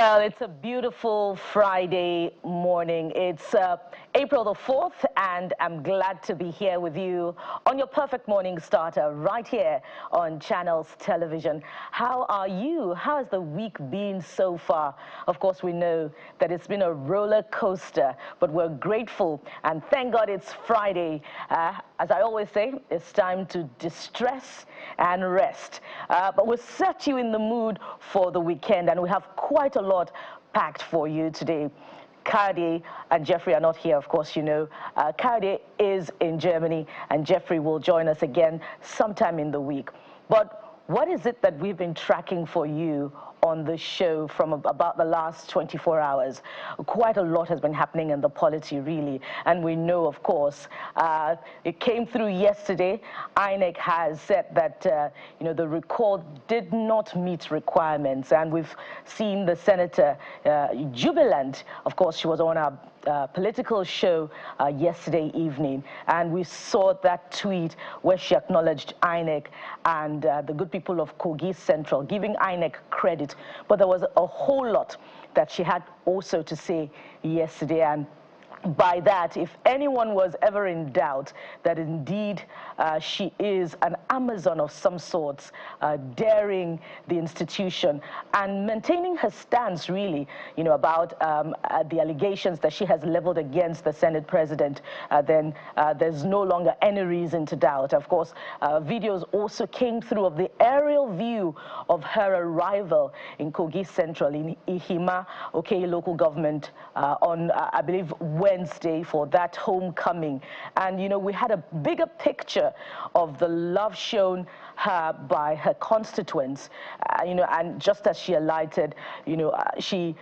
Well, it's a beautiful Friday morning. It's April the 4th, and I'm glad to be here with you on your perfect morning starter right here on Channels Television. How are you? How has the week been so far? Of course, we know that it's been a roller coaster, but we're grateful, and thank God it's Friday. As I always say, it's time to distress and rest. But we'll set you in the mood for the weekend, and we have quite a lot packed for you today. Kayode and Jeffrey are not here, of course, you know. Kayode is in Germany, and Jeffrey will join us again sometime in the week. But what is it that we've been tracking for you on the show from about the last 24 hours? Quite a lot has been happening in the polity, really. And we know, of course, it came through yesterday. INEC has said that, the record did not meet requirements. And we've seen the senator jubilant. Of course, she was on our political show yesterday evening, and we saw that tweet where she acknowledged INEC and the good people of Kogi Central, giving INEC credit. But there was a whole lot that she had also to say yesterday, and by that, if anyone was ever in doubt that indeed she is an Amazon of some sorts, daring the institution and maintaining her stance, really, about the allegations that she has leveled against the Senate president, then there's no longer any reason to doubt. Of course, videos also came through of the aerial view of her arrival in Kogi Central, in Ihima, local government, on, I believe, Wednesday for that homecoming. And, we had a bigger picture of the love shown her by her constituents, and just as she alighted, she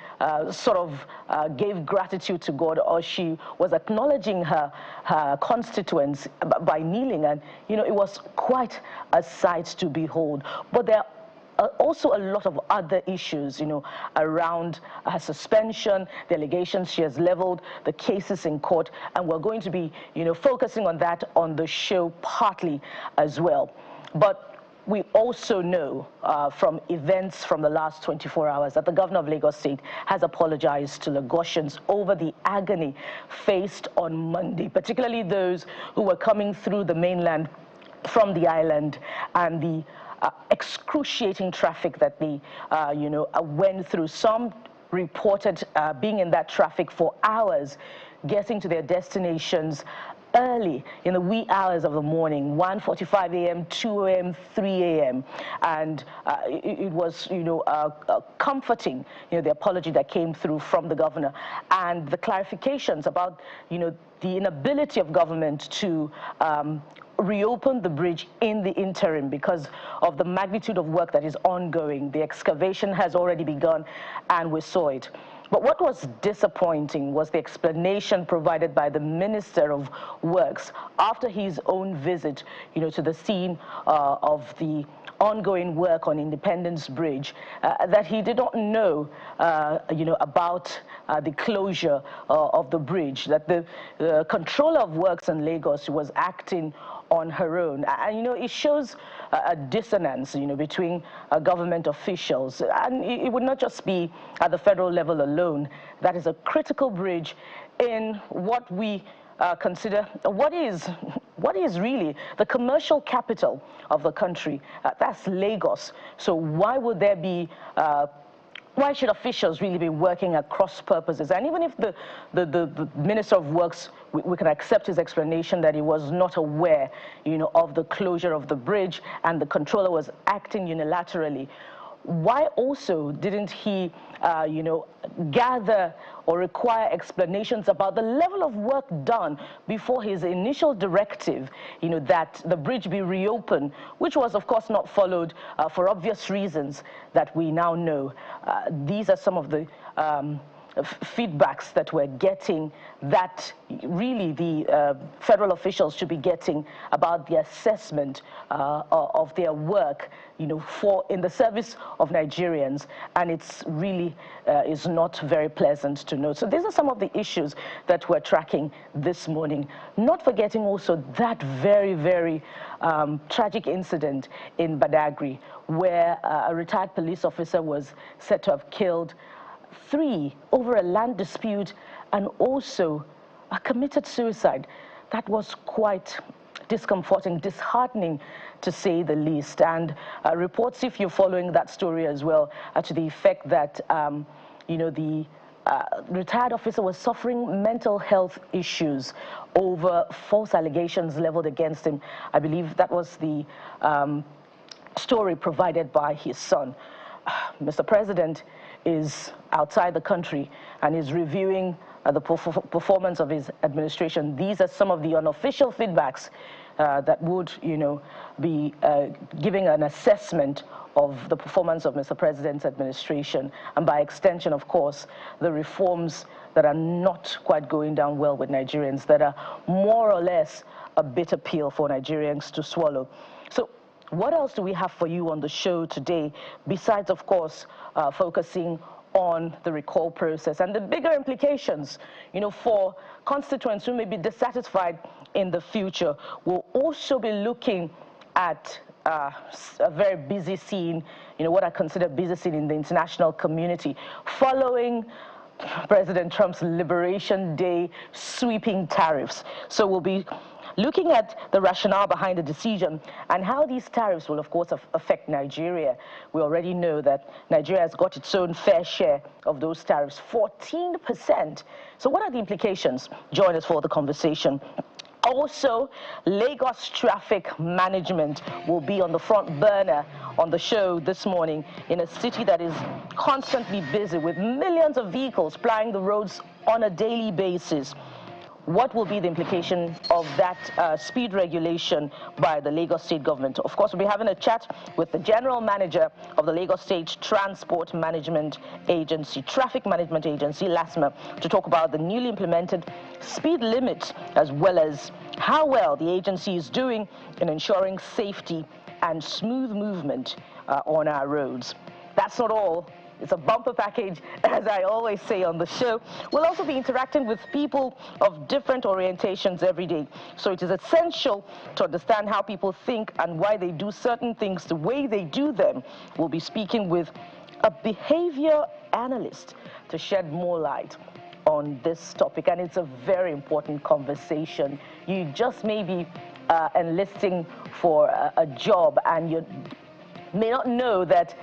sort of gave gratitude to God, or she was acknowledging her constituents by kneeling, and, it was quite a sight to behold. But there also a lot of other issues, around her suspension, the allegations she has leveled, the cases in court, and we're going to be, focusing on that on the show partly as well. But we also know from events from the last 24 hours that the governor of Lagos State has apologized to Lagosians over the agony faced on Monday, particularly those who were coming through the mainland from the island, and the excruciating traffic that they, went through. Some reported being in that traffic for hours, getting to their destinations early in the wee hours of the morning, 1:45 a.m., 2 a.m., 3 a.m. And it was, comforting, the apology that came through from the governor and the clarifications about, the inability of government to reopen the bridge in the interim because of the magnitude of work that is ongoing. The excavation has already begun, and we saw it. But what was disappointing was the explanation provided by the Minister of Works after his own visit, to the scene of the ongoing work on Independence Bridge, that he did not know, about the closure of the bridge, that the controller of works in Lagos was acting on her own. And, it shows a dissonance, between government officials. And it would not just be at the federal level alone. That is a critical bridge in what we consider what is really the commercial capital of the country. That's Lagos. So why would there be why should officials really be working at cross purposes? And even if the Minister of Works, we can accept his explanation that he was not aware, of the closure of the bridge and the controller was acting unilaterally, why also didn't he, gather or require explanations about the level of work done before his initial directive, that the bridge be reopened, which was, of course, not followed for obvious reasons that we now know. These are some of the feedbacks that we're getting, that really the federal officials should be getting about the assessment of their work, in the service of Nigerians, and it's really is not very pleasant to know. So these are some of the issues that we're tracking this morning. Not forgetting also that very, very tragic incident in Badagry, where a retired police officer was said to have killed 3 over a land dispute and also a committed suicide. That was quite discomforting, disheartening to say the least. And reports, if you're following that story as well, are to the effect that, the retired officer was suffering mental health issues over false allegations leveled against him. I believe that was the story provided by his son. Mr. President is outside the country and is reviewing the performance of his administration. These are some of the unofficial feedbacks that would, be giving an assessment of the performance of Mr. President's administration, and by extension, of course, the reforms that are not quite going down well with Nigerians, that are more or less a bitter pill for Nigerians to swallow. So what else do we have for you on the show today, besides, of course, focusing on the recall process and the bigger implications, for constituents who may be dissatisfied in the future? We'll also be looking at a very busy scene, what I consider busy scene in the international community, following President Trump's Liberation Day sweeping tariffs. So we'll be looking at the rationale behind the decision and how these tariffs will, of course, affect Nigeria. We already know that Nigeria has got its own fair share of those tariffs, 14%. So what are the implications? Join us for the conversation. Also, Lagos traffic management will be on the front burner on the show this morning in a city that is constantly busy with millions of vehicles plying the roads on a daily basis. What will be the implication of that speed regulation by the Lagos State government? Of course, we'll be having a chat with the general manager of the Lagos State Transport Management Agency, Traffic Management Agency, LASMA, to talk about the newly implemented speed limit, as well as how well the agency is doing in ensuring safety and smooth movement on our roads. That's not all. It's a bumper package, as I always say on the show. We'll also be interacting with people of different orientations every day. So it is essential to understand how people think and why they do certain things the way they do them. We'll be speaking with a behavior analyst to shed more light on this topic. And it's a very important conversation. You just may be enlisting for a job, and you may not know that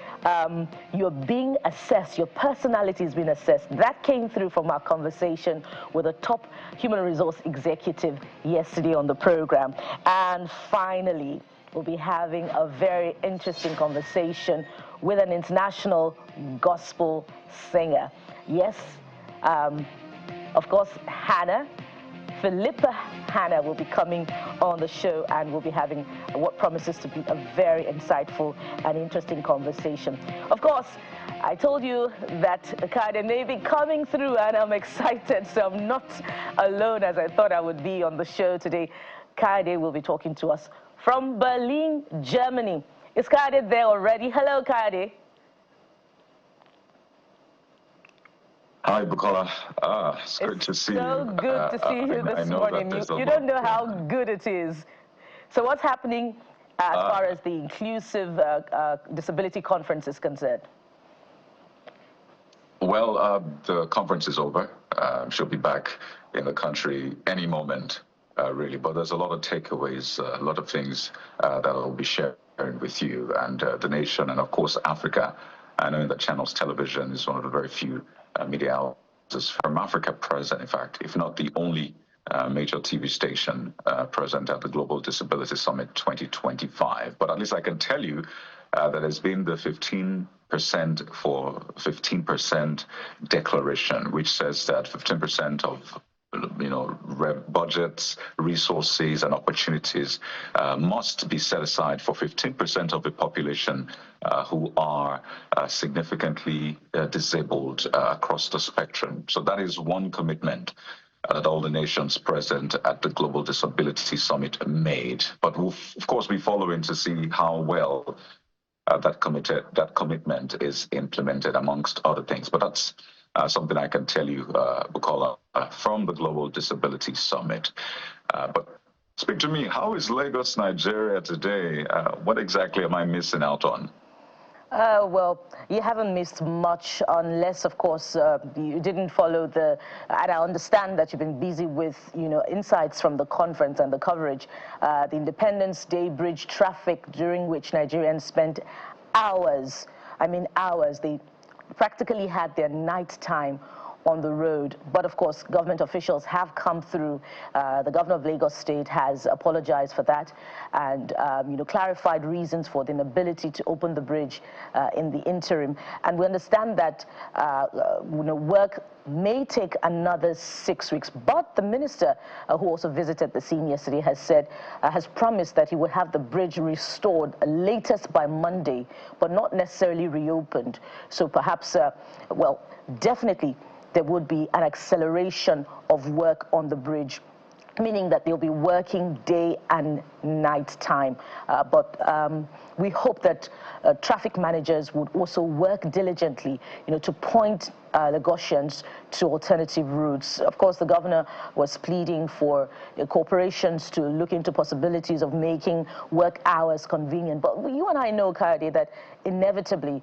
you're being assessed, your personality is being assessed. That came through from our conversation with a top human resource executive yesterday on the program. And finally, we'll be having a very interesting conversation with an international gospel singer. Yes, of course, Philippa Hannah will be coming on the show, and we'll be having what promises to be a very insightful and interesting conversation. Of course, I told you that Kade may be coming through, and I'm excited, so I'm not alone as I thought I would be on the show today. Kade will be talking to us from Berlin, Germany. Is Kade there already? Hello, Kade. Hi, Bukola. It's good to see you. So good to see you this morning. You don't know how good it is. So what's happening as far as the inclusive disability conference is concerned? Well, the conference is over. She'll be back in the country any moment, really. But there's a lot of takeaways, a lot of things that I'll be sharing with you and the nation, and of course, Africa. I know that Channels Television is one of the very few media houses from Africa present, in fact, if not the only major TV station present at the Global Disability Summit 2025. But at least I can tell you that there's been the 15% for 15% declaration, which says that 15% of budgets, resources, and opportunities must be set aside for 15% of the population who are significantly disabled across the spectrum. So that is one commitment that all the nations present at the Global Disability Summit made. But we'll, of course, be following to see how well that commitment is implemented, amongst other things. But that's something I can tell you, Bukola, from the Global Disability Summit. But speak to me, how is Lagos, Nigeria today? What exactly am I missing out on? Well, you haven't missed much unless, of course, you didn't follow and I understand that you've been busy with, insights from the conference and the coverage. The Independence Day bridge traffic, during which Nigerians spent hours, I mean hours, they practically had their night time on the road. But of course, government officials have come through. The governor of Lagos State has apologized for that and clarified reasons for the inability to open the bridge in the interim. And we understand that work may take another 6 weeks. But the minister, who also visited the scene yesterday, has promised that he would have the bridge restored latest by Monday, but not necessarily reopened. So perhaps, definitely, there would be an acceleration of work on the bridge, meaning that they'll be working day and night time. But we hope that traffic managers would also work diligently, to point Lagosians to alternative routes. Of course, the governor was pleading for corporations to look into possibilities of making work hours convenient. But you and I know, Kayode, that inevitably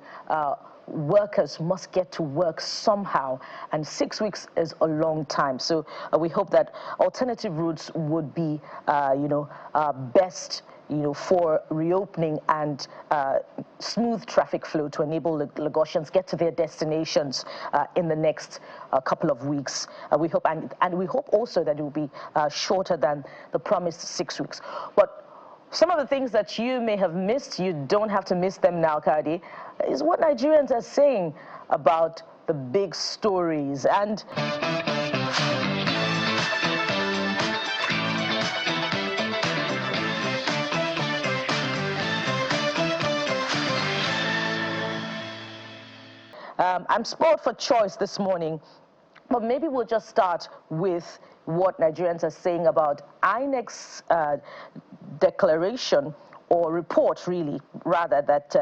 workers must get to work somehow, and 6 weeks is a long time. So we hope that alternative routes would be, best, for reopening and smooth traffic flow to enable Lagosians get to their destinations in the next couple of weeks. We hope, and we hope also that it will be shorter than the promised 6 weeks. But some of the things that you may have missed, you don't have to miss them now, Kayode, is what Nigerians are saying about the big stories. And I'm spoiled for choice this morning, but maybe we'll just start with what Nigerians are saying about INEC's declaration, or report really, rather, that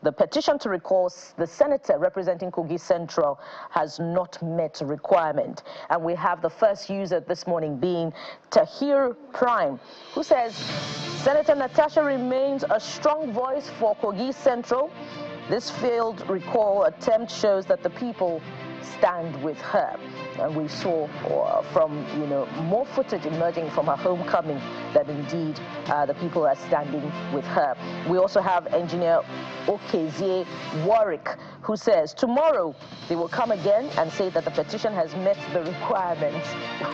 the petition to recall the senator representing Kogi Central has not met requirement. And we have the first user this morning being Tahir Prime, who says, Senator Natasha remains a strong voice for Kogi Central. This failed recall attempt shows that the people stand with her. And we saw from, more footage emerging from her homecoming that indeed the people are standing with her. We also have engineer Okezie Warwick, who says tomorrow they will come again and say that the petition has met the requirements.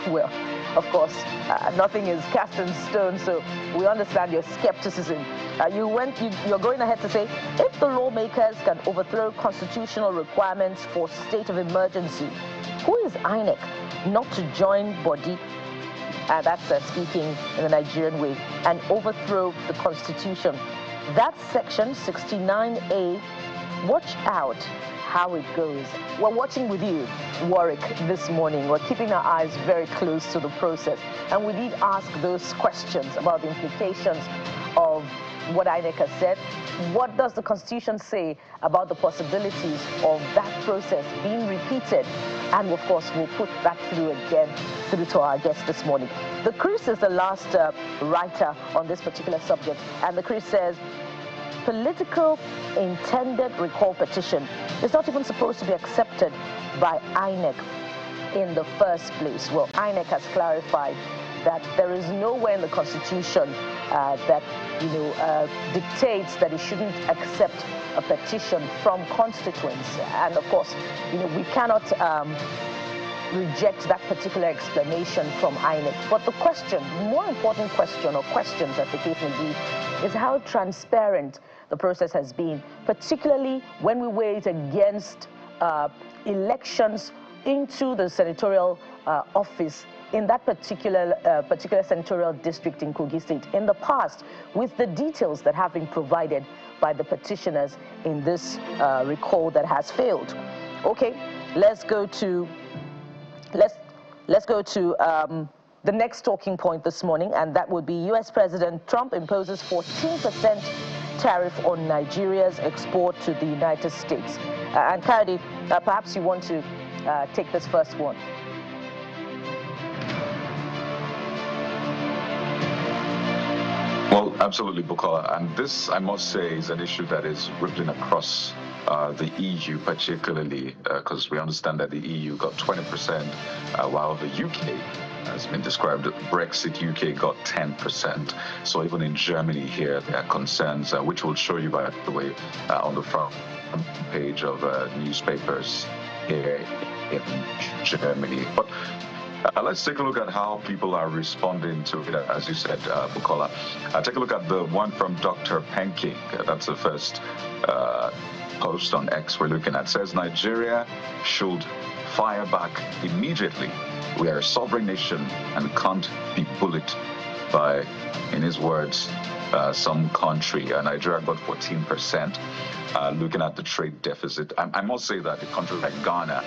Well, of course, nothing is cast in stone, so we understand your skepticism. You're going ahead to say, if the lawmakers can overthrow constitutional requirements for state of emergency, who is INEC not to join body, that's speaking in the Nigerian way, and overthrow the constitution? That's section 69A. Watch out how it goes. We're watching with you, Warwick, this morning. We're keeping our eyes very close to the process, and we did ask those questions about the implications of what INEC has said. What does the Constitution say about the possibilities of that process being repeated? And of course, we'll put that through to our guest this morning. The Chris is the last writer on this particular subject, and the Chris says, political intended recall petition is not even supposed to be accepted by INEC in the first place. Well, INEC has clarified that there is nowhere in the Constitution that dictates that it shouldn't accept a petition from constituents. And of course, we cannot reject that particular explanation from INEC. But the question, more important question, or questions as the case may be, is how transparent the process has been, particularly when we weigh it against elections into the senatorial office in that particular senatorial district in Kogi State in the past, with the details that have been provided by the petitioners in this recall that has failed. Okay, let's go to the next talking point this morning, and that would be U.S. President Trump imposes 14% tariff on Nigeria's export to the United States. And Kayode, perhaps you want to take this first one. Well, absolutely, Bukola. And this, I must say, is an issue that is rippling across the EU, particularly because we understand that the EU got 20%, while the UK has been described, Brexit UK got 10%. So even in Germany here, there are concerns, which we'll show you, by the way, on the front page of newspapers here in Germany. But let's take a look at how people are responding to it, as you said, Bukola. Take a look at the one from Dr. Penking. That's the first post on X we're looking at. It says Nigeria should fire back immediately. We are a sovereign nation and can't be bullied by, in his words, some country. Nigeria got 14%. Looking at the trade deficit, I must say that a country like Ghana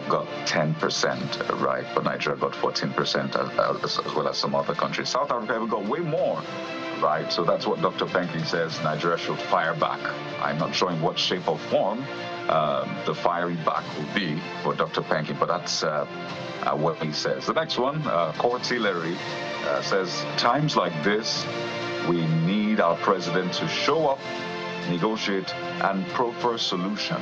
got 10%, right? But Nigeria got 14%, as well as some other countries. South Africa even got way more, right? So that's what Dr. Penking says. Nigeria should fire back. I'm not sure in what shape or form the firing back will be for Dr. Penking, but that's what he says. The next one, Cortillery, says, times like this, we need our president to show up, negotiate, and proffer solution.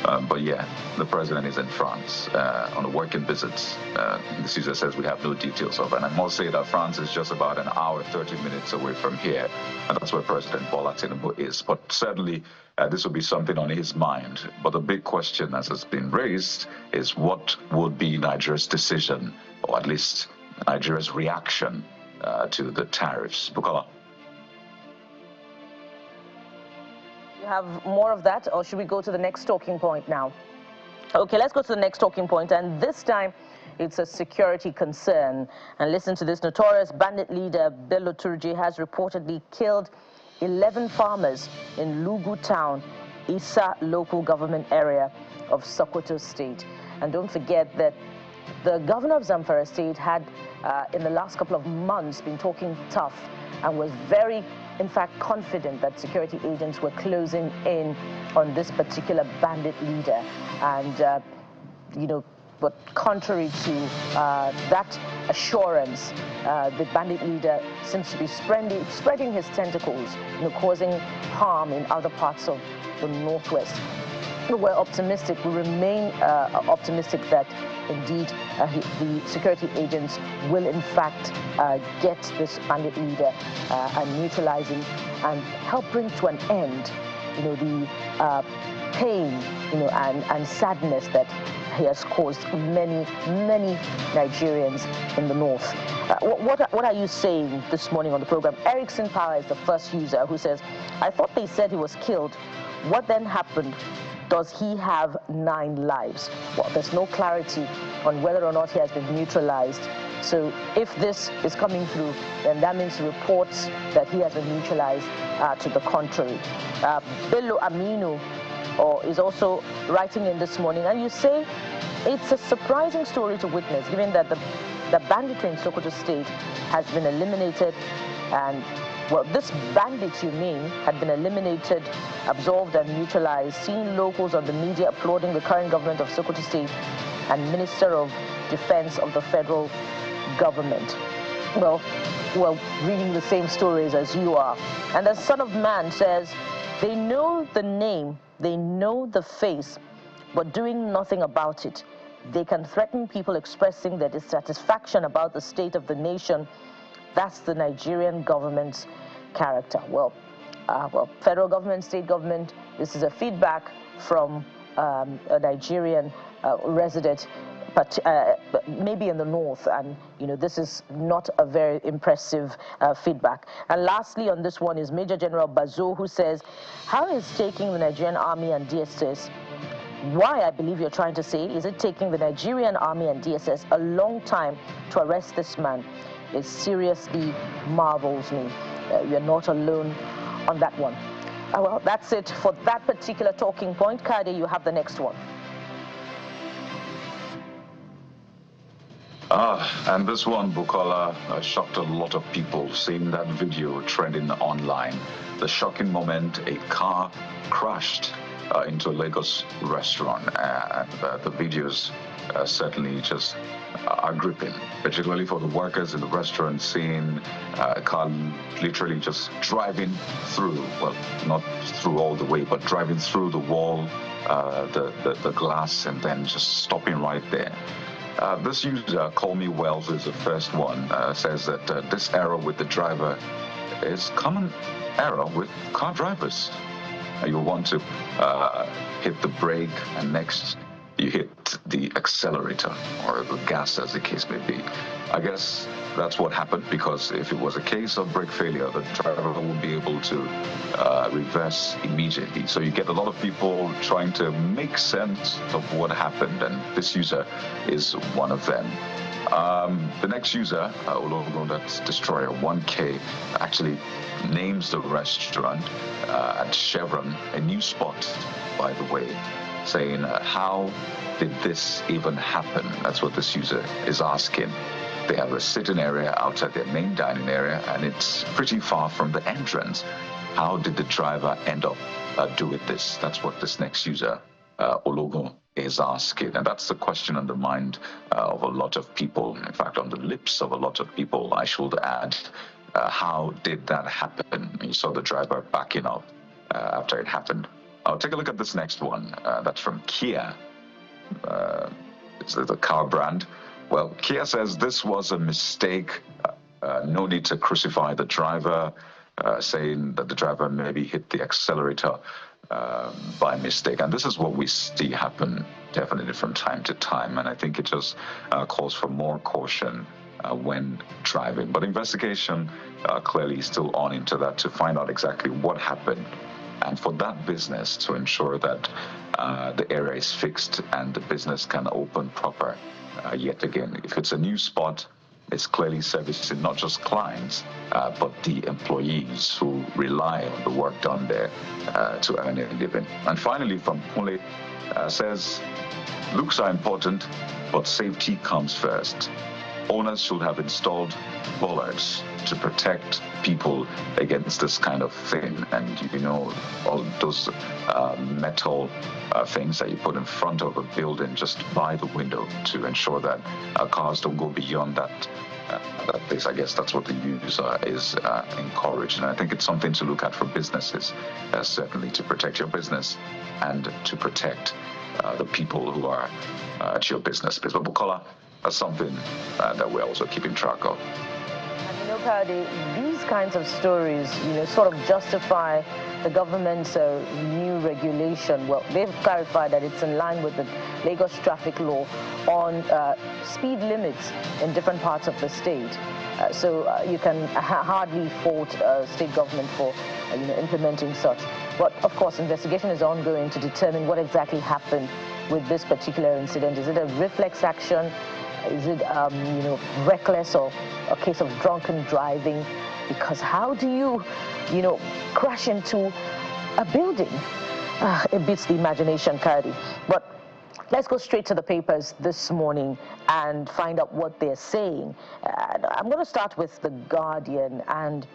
But yeah, the president is in France on a working visit. This user says we have no details of, and I must say that France is just about an hour, 30 minutes away from here, and that's where President Bola Tinubu is. But certainly, this will be something on his mind. But the big question, as has been raised, is what would be Nigeria's decision, or at least Nigeria's reaction to the tariffs? Bukola. Have more of that, or should we go to the next talking point now? Okay, let's go to the next talking point, and this time it's a security concern. And listen to this. Notorious bandit leader Bello Turji has reportedly killed 11 farmers in Lugu town, Isa local government area of Sokoto state. And don't forget that the governor of Zamfara state had in the last couple of months been talking tough and was very, in fact, confident that security agents were closing in on this particular bandit leader. And, you know, but contrary to that assurance, the bandit leader seems to be spreading his tentacles, you know, causing harm in other parts of the Northwest. We're optimistic. We remain optimistic that indeed the security agents will in fact get this bandit leader and neutralize him and help bring to an end, you know, the pain, you know, and sadness that he has caused many Nigerians in the north. What are you saying this morning on the program? Erickson Power is the first user who says, I thought they said he was killed. What then happened? Does he have 9 lives? Well, there's no clarity on whether or not he has been neutralized. So if this is coming through, then that means reports that he has been neutralized to the contrary. Bello Aminu is also writing in this morning, and you say it's a surprising story to witness, given that the banditry in Sokoto state has been eliminated. And well, this bandit, you mean, had been eliminated, absolved and neutralized, seeing locals on the media applauding the current government of Sokoto state and Minister of Defense of the federal government. Well, we're reading the same stories as you are. And the Son of Man says, they know the name, they know the face, but doing nothing about it. They can threaten people expressing their dissatisfaction about the state of the nation. That's the Nigerian government's character. Well, federal government, state government, this is a feedback from a Nigerian resident, but maybe in the north, and you know, this is not a very impressive feedback. And lastly on this one is Major General Bazo, who says, how is taking the Nigerian Army and DSS, why, I believe you're trying to say, is it taking the Nigerian Army and DSS a long time to arrest this man? It seriously marvels me. You're not alone on that one. Well, that's it for that particular talking point. Kade, you have the next one. And this one, Bukola, shocked a lot of people seeing that video trending online. The shocking moment, a car crashed into a Lagos restaurant, and the videos certainly just are gripping, particularly for the workers in the restaurant, seeing a car literally just driving through, well, not through all the way, but driving through the wall, the glass, and then just stopping right there. This user, Call Me Wells, is the first one, says that this error with the driver is common error with car drivers. You want to hit the brake, and next you hit the accelerator or the gas, as the case may be. I guess that's what happened, because if it was a case of brake failure, the driver would be able to reverse immediately. So you get a lot of people trying to make sense of what happened, and this user is one of them. The next user, that's Destroyer 1K, actually names the restaurant at Chevron a new spot, by the way, saying, how did this even happen? That's what this user is asking. They have a sitting area outside their main dining area, and it's pretty far from the entrance. How did the driver end up doing this? That's what this next user, Ologun, is asking. And that's the question on the mind of a lot of people. In fact, on the lips of a lot of people, I should add. How did that happen? You saw the driver backing up after it happened. I'll take a look at this next one. That's from Kia. It's the car brand. Well, Kia says this was a mistake. No need to crucify the driver, saying that the driver maybe hit the accelerator by mistake. And this is what we see happen definitely from time to time. And I think it just calls for more caution when driving. But investigation clearly is still on into that to find out exactly what happened, and for that business to ensure that the area is fixed and the business can open proper yet again. If it's a new spot, it's clearly servicing not just clients, but the employees who rely on the work done there to earn a living. And finally, from Pule, says, looks are important, but safety comes first. Owners should have installed bollards to protect people against this kind of thing. And, you know, all those metal things that you put in front of a building just by the window to ensure that cars don't go beyond that place. I guess that's what the user is encouraged. And I think it's something to look at for businesses, certainly to protect your business and to protect the people who are at your business. But Bukola, that's something that we're also keeping track of. And you know, Kadi, these kinds of stories, you know, sort of justify the government's new regulation. Well, they've clarified that it's in line with the Lagos traffic law on speed limits in different parts of the state. So you can hardly fault state government for implementing such. But of course, investigation is ongoing to determine what exactly happened with this particular incident. Is it a reflex action? Is it, reckless, or a case of drunken driving? Because how do you, crash into a building? It beats the imagination, Kadi. But let's go straight to the papers this morning and find out what they're saying. I'm going to start with The Guardian, and,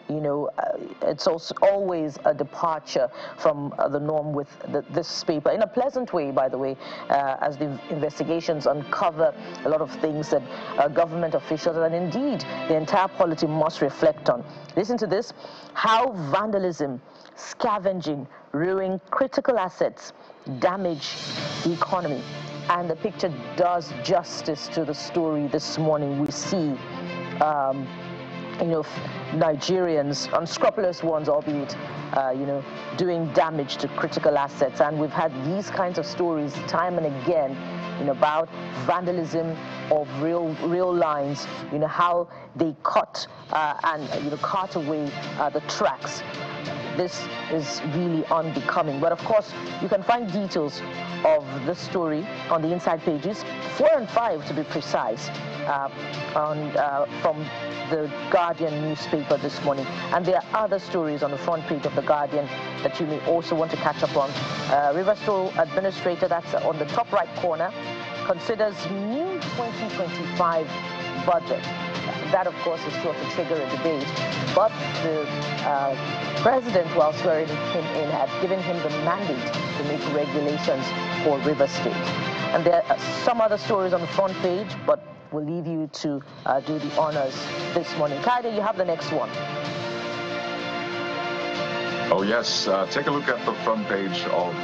it's also always a departure from the norm with this paper, in a pleasant way, by the way, as the investigations uncover a lot of things that government officials and indeed the entire polity must reflect on. Listen to this: how vandalism, scavenging, ruin critical assets, damage the economy. And the picture does justice to the story this morning. We see, Nigerians, unscrupulous ones, albeit, doing damage to critical assets. And we've had these kinds of stories time and again, about vandalism of real lines, how they cut and, cart away the tracks. This is really unbecoming. But of course, you can find details of this story on the inside pages, 4 and 5 to be precise, from the Guardian newspaper this morning. And there are other stories on the front page of the Guardian that you may also want to catch up on. Rivers Toll Administrator, that's on the top right corner, considers new 2025 budget. That, of course, is sure to trigger a debate. But the president, while swearing him in, had given him the mandate to make regulations for River State. And there are some other stories on the front page, but we'll leave you to do the honors this morning. Kaide, you have the next one. Oh, yes. Take a look at the front page of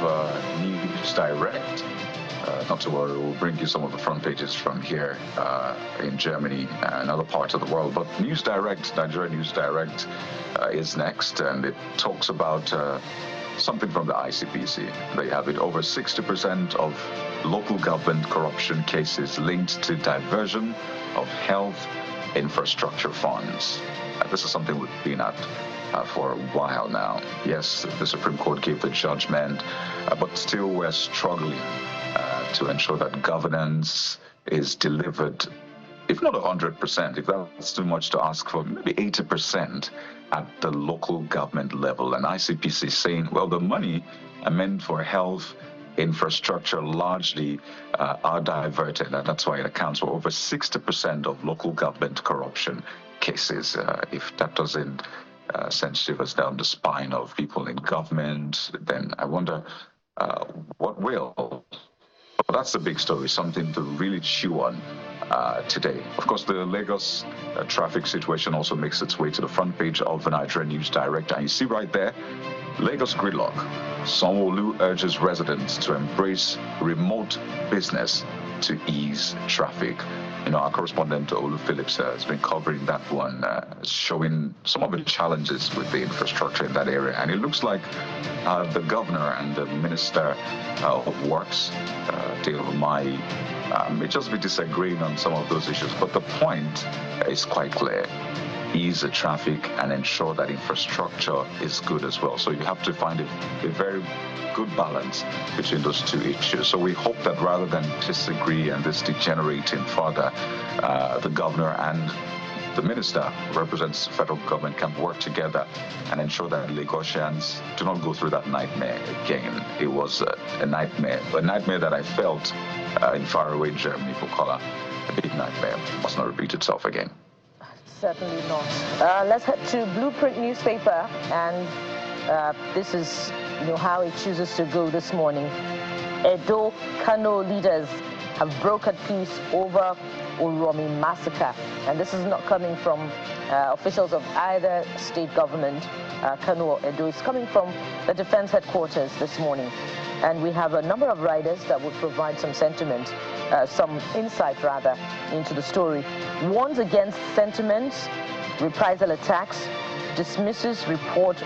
News Direct. Not to worry, we'll bring you some of the front pages from here in Germany and other parts of the world. But News Direct, Nigeria News Direct is next, and it talks about something from the ICPC. They have it over 60% of local government corruption cases linked to diversion of health infrastructure funds. This is something we've been at for a while now. Yes, the Supreme Court gave the judgment, but still we're struggling to ensure that governance is delivered, if not 100%, if that's too much to ask for, maybe 80% at the local government level. And ICPC saying, well, the money meant for health infrastructure largely are diverted, and that's why it accounts for over 60% of local government corruption cases. If that doesn't send shivers down the spine of people in government, then I wonder what will. But that's the big story, something to really chew on today. Of course, the Lagos traffic situation also makes its way to the front page of the Nigeria News Direct. And you see right there, Lagos gridlock. Sanwo-Olu urges residents to embrace remote business to ease traffic. You know, our correspondent, Olu Phillips, has been covering that one, showing some of the challenges with the infrastructure in that area. And it looks like the governor and the minister of works, Dale Mai, may just be disagreeing on some of those issues. But the point is quite clear. Ease the traffic and ensure that infrastructure is good as well. So you have to find a very good balance between those two issues. So we hope that rather than disagree and this degenerating further, the governor and the minister who represents the federal government can work together and ensure that Lagosians do not go through that nightmare again. It was a nightmare that I felt in faraway Germany, Bukola. A big nightmare. Must not repeat itself again. Certainly not. Let's head to Blueprint newspaper, and this is how it chooses to go this morning. Edo Kano leaders have brokered peace over Uromi massacre, and this is not coming from officials of either state government, Kano or Edo. It's coming from the defense headquarters this morning. And we have a number of writers that would provide some sentiment, some insight rather, into the story. Warns against sentiments, reprisal attacks, dismisses report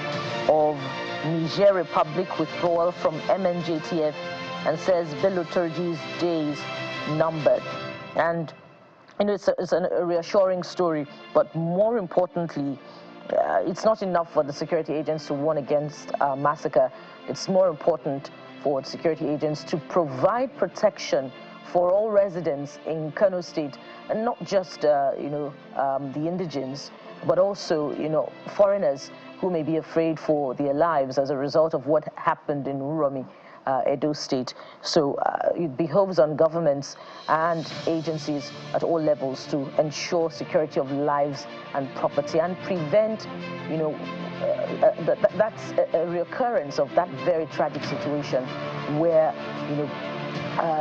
of Niger Republic withdrawal from MNJTF, and says Bello Turji's days numbered. And it's a reassuring story, but more importantly, it's not enough for the security agents to warn against massacre. It's more important for security agents to provide protection for all residents in Kano State, and not just the indigents, but also foreigners who may be afraid for their lives as a result of what happened in Uromi, Edo State. So it behoves on governments and agencies at all levels to ensure security of lives and property and prevent that's a reoccurrence of that very tragic situation where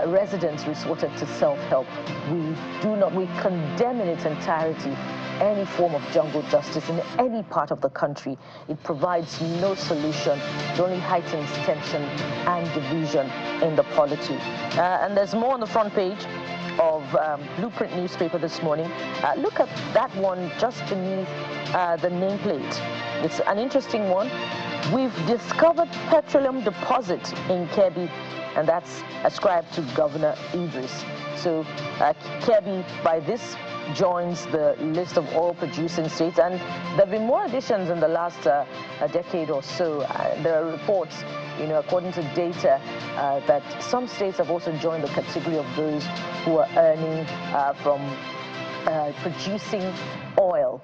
residents resorted to self-help. We condemn in its entirety any form of jungle justice in any part of the country. It provides no solution. It only heightens tension and division in the polity. And there's more on the front page of Blueprint newspaper this morning. Look at that one just beneath the nameplate. It's an interesting one. We've discovered petroleum deposit in Kebbi, and that's ascribed to Governor Idris. So Kebbi, by this, joins the list of oil-producing states, and there have been more additions in the last a decade or so. There are reports, according to data, that some states have also joined the category of those who are earning from producing oil.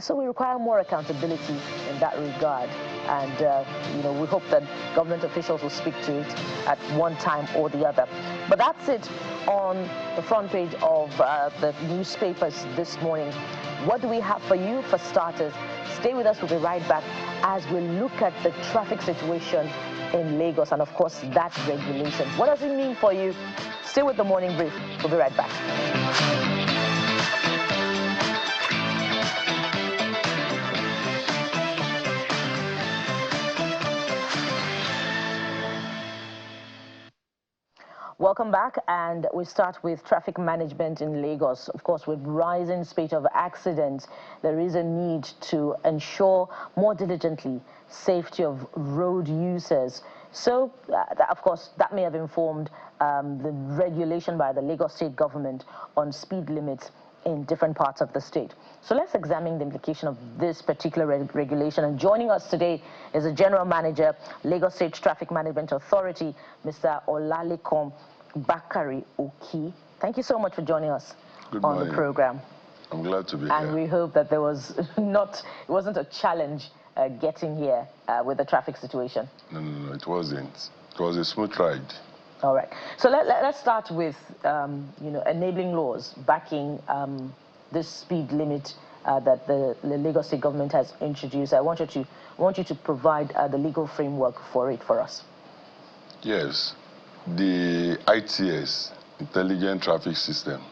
So we require more accountability in that regard. And, we hope that government officials will speak to it at one time or the other. But that's it on the front page of the newspapers this morning. What do we have for you? For starters, stay with us. We'll be right back as we look at the traffic situation in Lagos and, of course, that regulation. What does it mean for you? Stay with the Morning Brief. We'll be right back. Welcome back, and we start with traffic management in Lagos. Of course, with rising spate of accidents, there is a need to ensure more diligently safety of road users. So, of course, that may have informed the regulation by the Lagos state government on speed limits in different parts of the state. So let's examine the implication of this particular regulation. And joining us today is the General Manager, Lagos State Traffic Management Authority, Mr. Olalekan Bakari Oki. Thank you so much for joining us on the program. I'm glad to be here. And we hope that it wasn't a challenge getting here with the traffic situation. No, it wasn't. It was a smooth ride. All right. So let's start with, enabling laws backing this speed limit that the Lagos State government has introduced. I want you to provide the legal framework for it for us. Yes. The ITS, Intelligent Traffic System,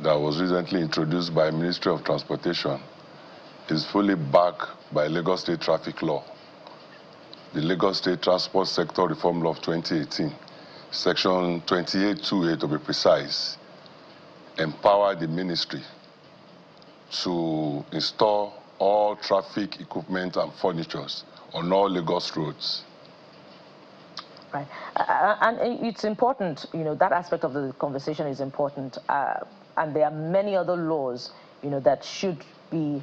that was recently introduced by Ministry of Transportation is fully backed by Lagos State Traffic Law. The Lagos State Transport Sector Reform Law of 2018, Section 2828 to be precise, empower the ministry to install all traffic equipment and furnitures on all Lagos roads. Right. And it's important, that aspect of the conversation is important. And there are many other laws, that should be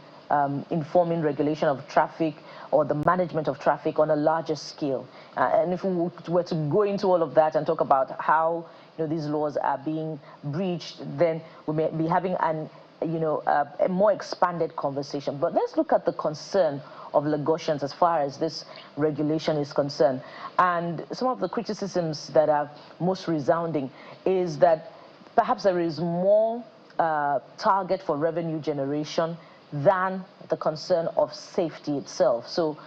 informing regulation of traffic or the management of traffic on a larger scale. And if we were to go into all of that and talk about how these laws are being breached, then we may be having a more expanded conversation. But let's look at the concern of Lagosians as far as this regulation is concerned. And some of the criticisms that are most resounding is that perhaps there is more target for revenue generation than the concern of safety itself. So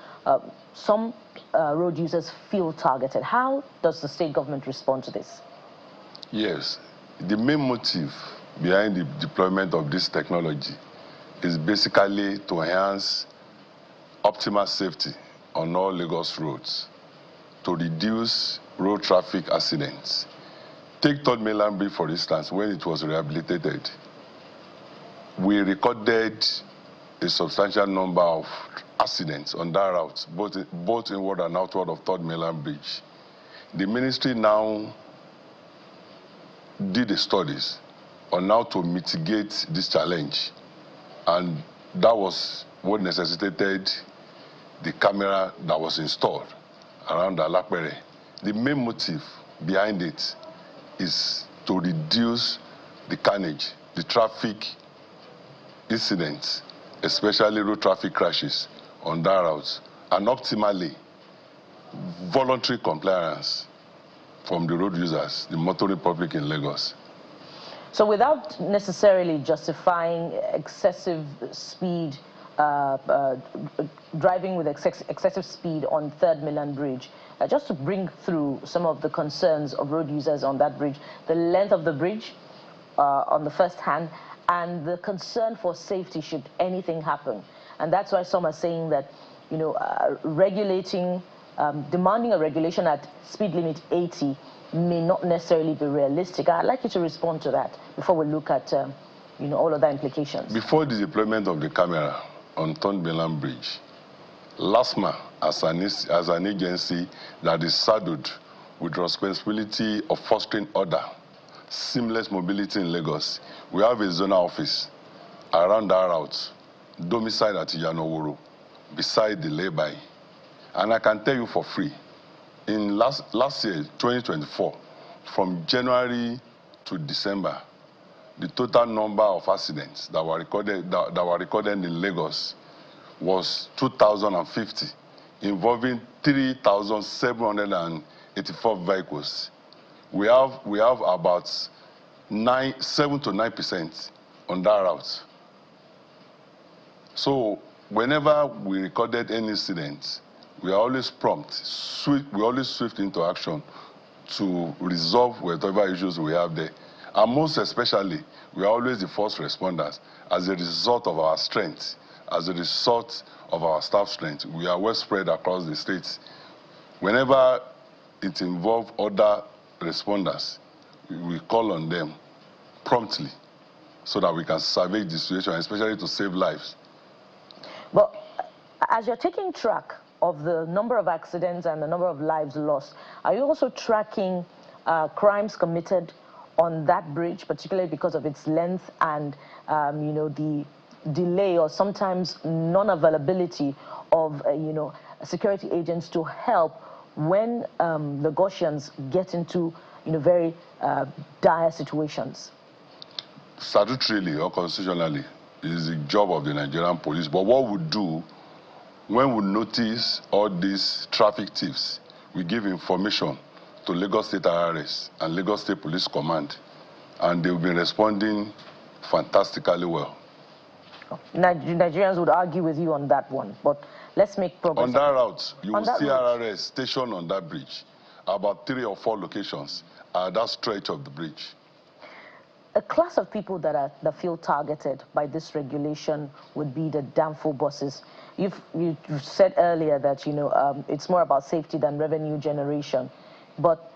some road users feel targeted. How does the state government respond to this? Yes, the main motive behind the deployment of this technology is basically to enhance optimal safety on all Lagos roads, to reduce road traffic accidents. Take Third Mainland Bridge, for instance, when it was rehabilitated. We recorded a substantial number of accidents on that route, both inward and outward of Third Mainland Bridge. The ministry now did the studies on how to mitigate this challenge, and that was what necessitated the camera that was installed around Alapere. The main motive behind it is to reduce the carnage, the traffic incidents, especially road traffic crashes on that route, and optimally voluntary compliance from the road users, the motoring public in Lagos. So without necessarily justifying excessive speed, driving with excessive speed on Third Mainland Bridge, just to bring through some of the concerns of road users on that bridge, the length of the bridge on the first hand, and the concern for safety should anything happen. And that's why some are saying that, demanding a regulation at speed limit 80 may not necessarily be realistic. I'd like you to respond to that before we look at, all of the implications. Before the deployment of the camera on Third Mainland Bridge, LASMA, as an agency that is saddled with responsibility of fostering order, seamless mobility in Lagos, we have a zonal office around that route, domiciled at Iyanoworo, beside the lay-by. And I can tell you for free, in last year, 2024, from January to December, the total number of accidents that were recorded in Lagos was 2,050 involving 3,784 vehicles. We have about 7 to 9% on that route. So whenever we recorded any incident, we are always prompt, we always swift into action to resolve whatever issues we have there. And most especially, we are always the first responders as a result of our strength, as a result of our staff strength. We are well spread across the states. Whenever it involves other responders, we call on them promptly so that we can salvage the situation, especially to save lives. But as you're taking track of the number of accidents and the number of lives lost, are you also tracking crimes committed on that bridge, particularly because of its length and the delay or sometimes non-availability of security agents to help when the Gaussians get into very dire situations? Statutorily or constitutionally, it is the job of the Nigerian police. But what we do when we notice all these traffic thieves, we give information to Lagos State IRS and Lagos State Police Command, and they've been responding fantastically well. Nigerians would argue with you on that one, but let's make progress. On that route, you will see RRS stationed on that bridge, about 3 or 4 locations at that stretch of the bridge. A class of people that feel targeted by this regulation would be the Danfo buses. You've said earlier that it's more about safety than revenue generation, but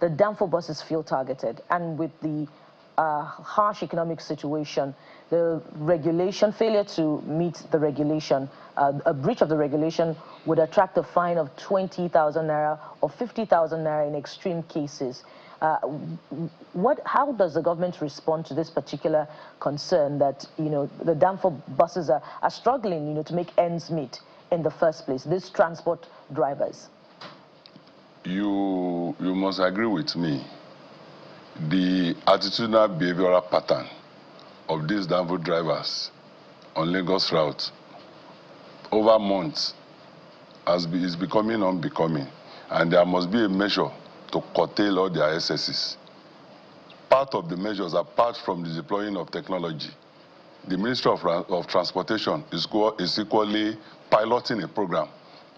the Danfo buses feel targeted, and with the harsh economic situation, the regulation failure to meet the regulation, a breach of the regulation would attract a fine of 20,000 naira or 50,000 naira in extreme cases. How does the government respond to this particular concern that the Danfo buses are struggling to make ends meet in the first place, these transport drivers? You must agree with me. The attitudinal behavioral pattern of these Danfo drivers on Lagos route over months is becoming unbecoming, and there must be a measure to curtail all their excesses. Part of the measures, apart from the deploying of technology, the Ministry of Transportation is equally piloting a program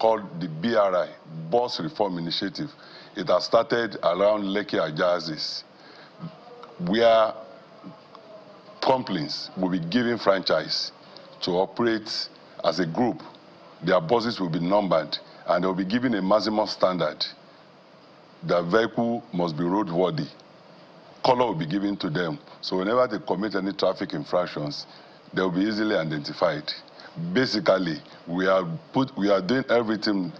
called the BRI, Bus Reform Initiative. It has started around Lekki Ajazis, where companies will be given franchise to operate as a group. Their buses will be numbered, and they will be given a maximum standard. Their vehicle must be roadworthy. Color will be given to them, so whenever they commit any traffic infractions, they will be easily identified. Basically, we are doing everything,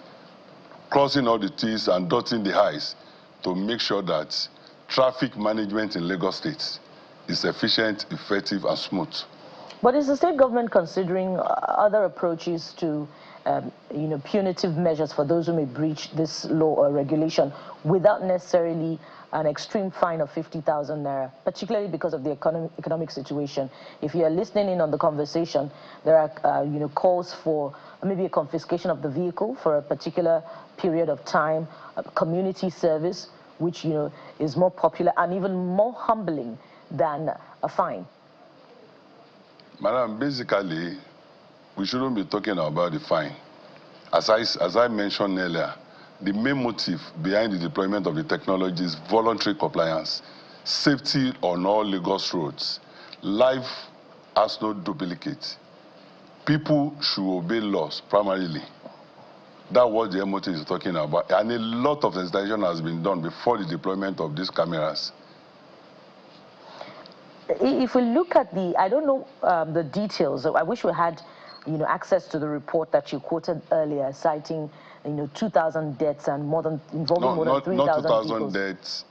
crossing all the T's and dotting the I's to make sure that traffic management in Lagos State is efficient, effective, and smooth. But is the state government considering other approaches to punitive measures for those who may breach this law or regulation without necessarily an extreme fine of 50,000 naira, particularly because of the economic situation? If you are listening in on the conversation, there are calls for maybe a confiscation of the vehicle for a particular period of time, community service, which is more popular and even more humbling than a fine. Madam, basically, we shouldn't be talking about the fine. As I mentioned earlier, the main motive behind the deployment of the technology is voluntary compliance, safety on all Lagos roads. Life has no duplicate. People should obey laws primarily. That's what the MOT is talking about. And a lot of sensitization has been done before the deployment of these cameras. If we look at I don't know the details. I wish we had, access to the report that you quoted earlier, citing, 2,000 deaths and more than 3,000 people. Not 2,000 deaths.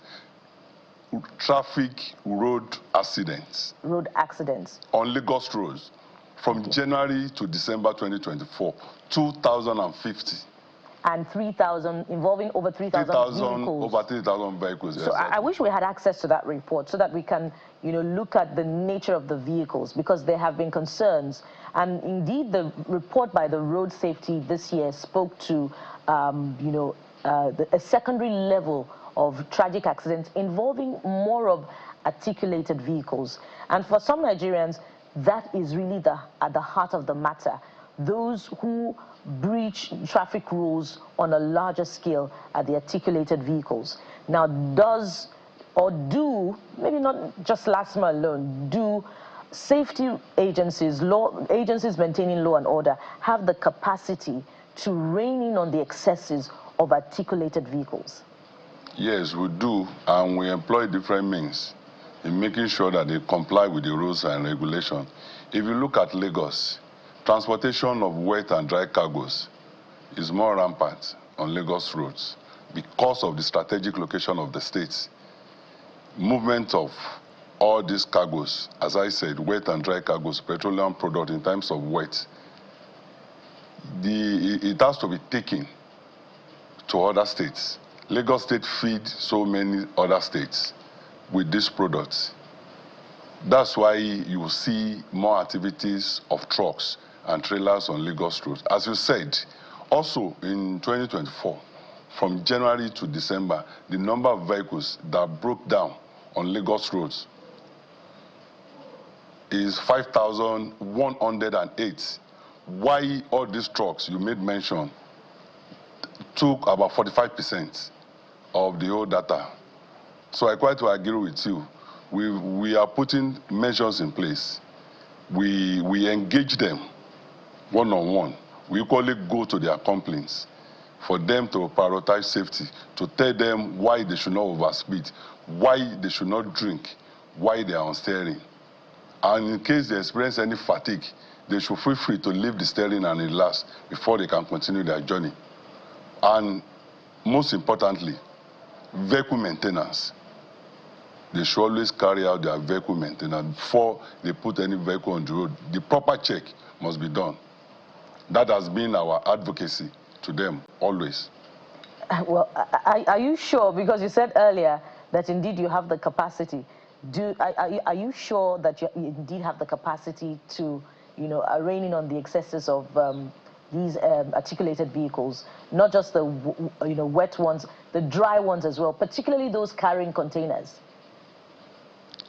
Traffic road accidents. Road accidents. On Lagos roads. From January to December 2024, 2,050. and 3,000, involving over 3,000 vehicles. Over 3,000 vehicles, So exactly. I wish we had access to that report so that we can, look at the nature of the vehicles, because there have been concerns. And indeed, the report by the road safety this year spoke to, a secondary level of tragic accidents involving more of articulated vehicles. And for some Nigerians, that is really at the heart of the matter. Those who breach traffic rules on a larger scale are the articulated vehicles. Now, maybe not just LASMA alone, do safety agencies, agencies maintaining law and order, have the capacity to rein in on the excesses of articulated vehicles? Yes, we do, and we employ different means in making sure that they comply with the rules and regulations. If you look at Lagos, transportation of wet and dry cargoes is more rampant on Lagos roads because of the strategic location of the states. Movement of all these cargoes, as I said, wet and dry cargoes, petroleum product in terms of wet, it has to be taken to other states. Lagos State feeds so many other states with these products. That's why you see more activities of trucks and trailers on Lagos roads. As you said, also in 2024, from January to December, the number of vehicles that broke down on Lagos roads is 5,108. Why all these trucks you made mention took about 45% of the whole data. So I quite agree with you. We are putting measures in place. We engage them one-on-one. We equally go to their complaints for them to prioritize safety, to tell them why they should not overspeed, why they should not drink, why they are on steering. And in case they experience any fatigue, they should feel free to leave the steering and relax before they can continue their journey. And most importantly, vehicle maintenance. They should always carry out their vehicle maintenance before they put any vehicle on the road. The proper check must be done. That has been our advocacy to them always. Well, are you sure? Because you said earlier that indeed you have the capacity. Are you sure that you indeed have the capacity to, rein in on the excesses of these articulated vehicles, not just the wet ones, the dry ones as well, particularly those carrying containers?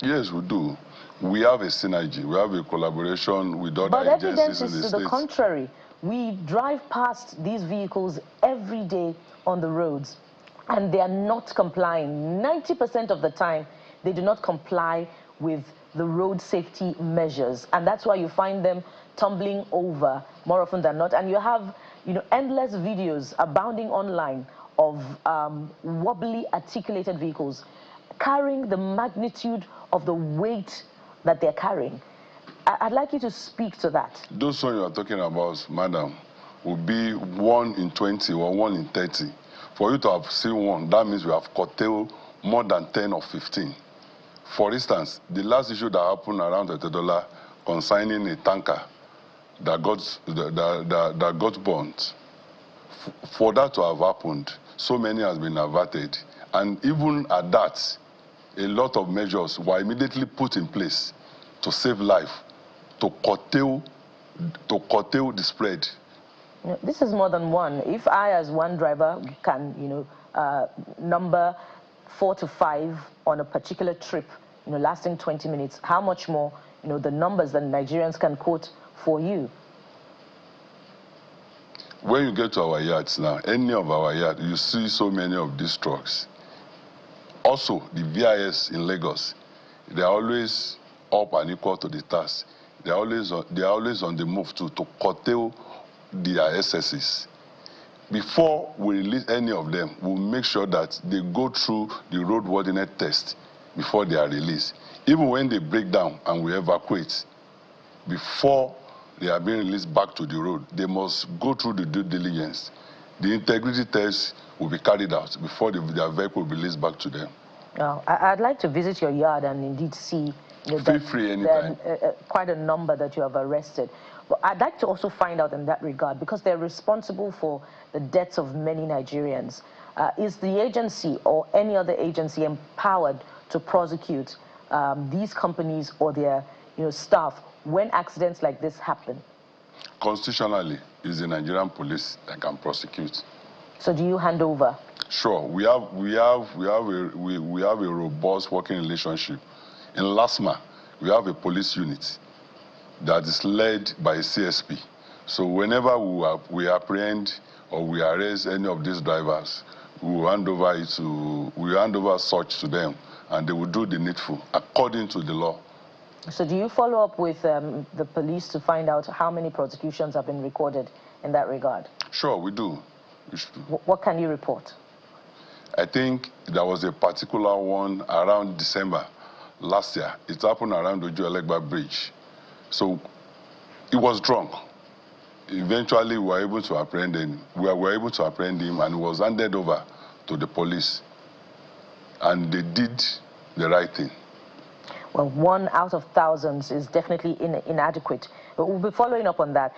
Yes, we do. We have a synergy. We have a collaboration with other agencies. But evidence is to the contrary. We drive past these vehicles every day on the roads, and they are not complying. 90% of the time, they do not comply with the road safety measures, and that's why you find them tumbling over more often than not. And you have, endless videos abounding online of wobbly articulated vehicles carrying the magnitude of the weight that they're carrying. I'd like you to speak to that. Those ones you are talking about, madam, will be 1 in 20 or 1 in 30. For you to have seen one, that means we have curtailed more than 10 or 15. For instance, the last issue that happened around $30 concerning a tanker that got burnt. For that to have happened, so many has been averted. And even at that, a lot of measures were immediately put in place to save life, to curtail the spread. This is more than one. If I, as one driver, can, number 4 to 5 on a particular trip, lasting 20 minutes, how much more, the numbers that Nigerians can quote for you? When you get to our yards now, any of our yards, you see so many of these trucks. Also, the VIS in Lagos, they are always up and equal to the task. They are always on the move to curtail their excesses. Before we release any of them, we'll make sure that they go through the roadworthiness test before they are released. Even when they break down and we evacuate, before they are being released back to the road, they must go through the due diligence. The integrity test will be carried out before their vehicle will be released back to them. I'd like to visit your yard and indeed see Feel free anytime. Quite a number that you have arrested. But I'd like to also find out in that regard, because they're responsible for the deaths of many Nigerians. Is the agency or any other agency empowered to prosecute these companies or their staff when accidents like this happen? Constitutionally, it's the Nigerian police that can prosecute. So do you hand over? Sure. We have a robust working relationship. In LASMA, we have a police unit that is led by a CSP. So whenever we apprehend or we arrest any of these drivers, we will hand over such to them, and they will do the needful according to the law. So do you follow up with the police to find out how many prosecutions have been recorded in that regard? Sure, we do. What can you report? I think there was a particular one around December last year. It happened around the Ojuelegba Bridge. So he was drunk. Eventually, we were able to apprehend him. And he was handed over to the police. And they did the right thing. Well, 1 out of thousands is definitely inadequate. But we'll be following up on that.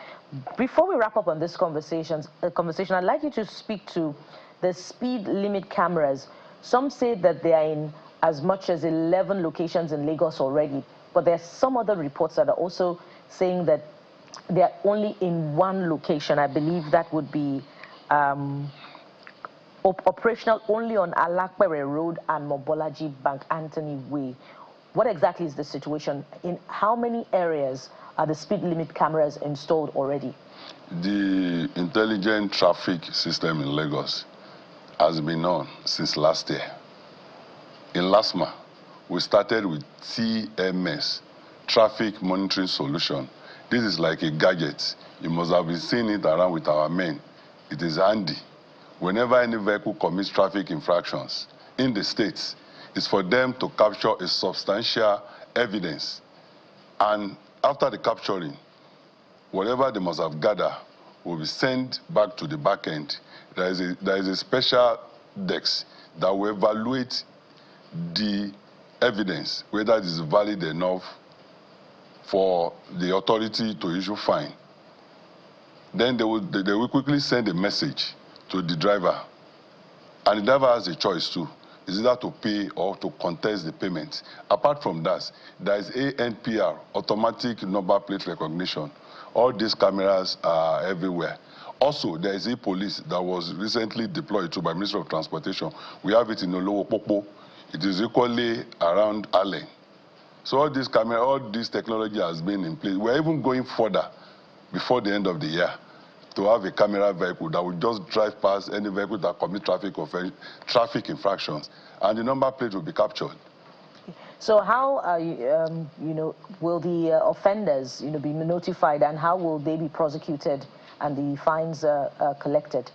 Before we wrap up on this conversation, I'd like you to speak to the speed limit cameras. Some say that they are in as much as 11 locations in Lagos already. But there are some other reports that are also saying that they are only in one location. I believe that would be operational only on Alakpere Road and Mobolaji Bank Anthony Way. What exactly is the situation? In how many areas are the speed limit cameras installed already? The intelligent traffic system in Lagos has been on since last year. In LASMA, we started with TMS, Traffic Monitoring Solution. This is like a gadget. You must have been seeing it around with our men. It is handy. Whenever any vehicle commits traffic infractions in the states, it's for them to capture a substantial evidence. And after the capturing, whatever they must have gathered will be sent back to the back end. There is a special desk that will evaluate the evidence, whether it is valid enough for the authority to issue fine. Then they will quickly send a message to the driver. And the driver has a choice too. Is either to pay or to contest the payment. Apart from that, there is ANPR, automatic number plate recognition. All these cameras are everywhere. Also, there is a police that was recently deployed to by Ministry of Transportation. We have it in Olowo Popo. It is equally around Allen. So all this camera, all this technology has been in place. We're even going further before the end of the year to have a camera vehicle that will just drive past any vehicle that commit traffic infractions, and the number plate will be captured. So how, will the offenders, be notified, and how will they be prosecuted and the fines collected?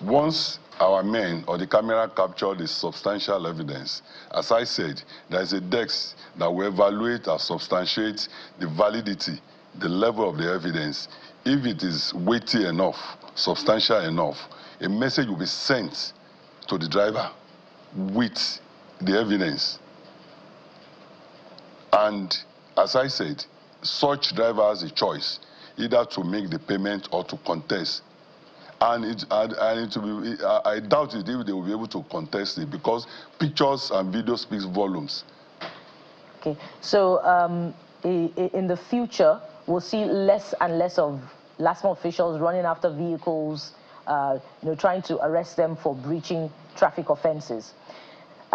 Once our men or the camera capture the substantial evidence, as I said, there is a desk that will evaluate and substantiate the validity, the level of the evidence. If it is weighty enough, substantial enough, a message will be sent to the driver with the evidence. And as I said, such driver has a choice, either to make the payment or to contest. And I doubt it if they will be able to contest it, because pictures and video speaks volumes. Okay, so in the future, we'll see less and less of LASMA officials running after vehicles, trying to arrest them for breaching traffic offenses.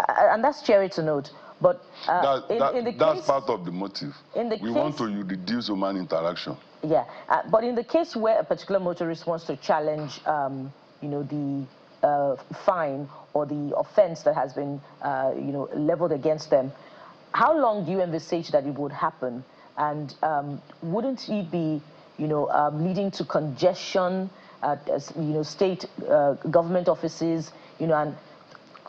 And that's cheery to note. But that's part of the motive. We want to reduce human interaction. Yeah, but in the case where a particular motorist wants to challenge, the fine or the offense that has been, leveled against them, how long do you envisage that it would happen? And wouldn't it be, leading to congestion at, state government offices, and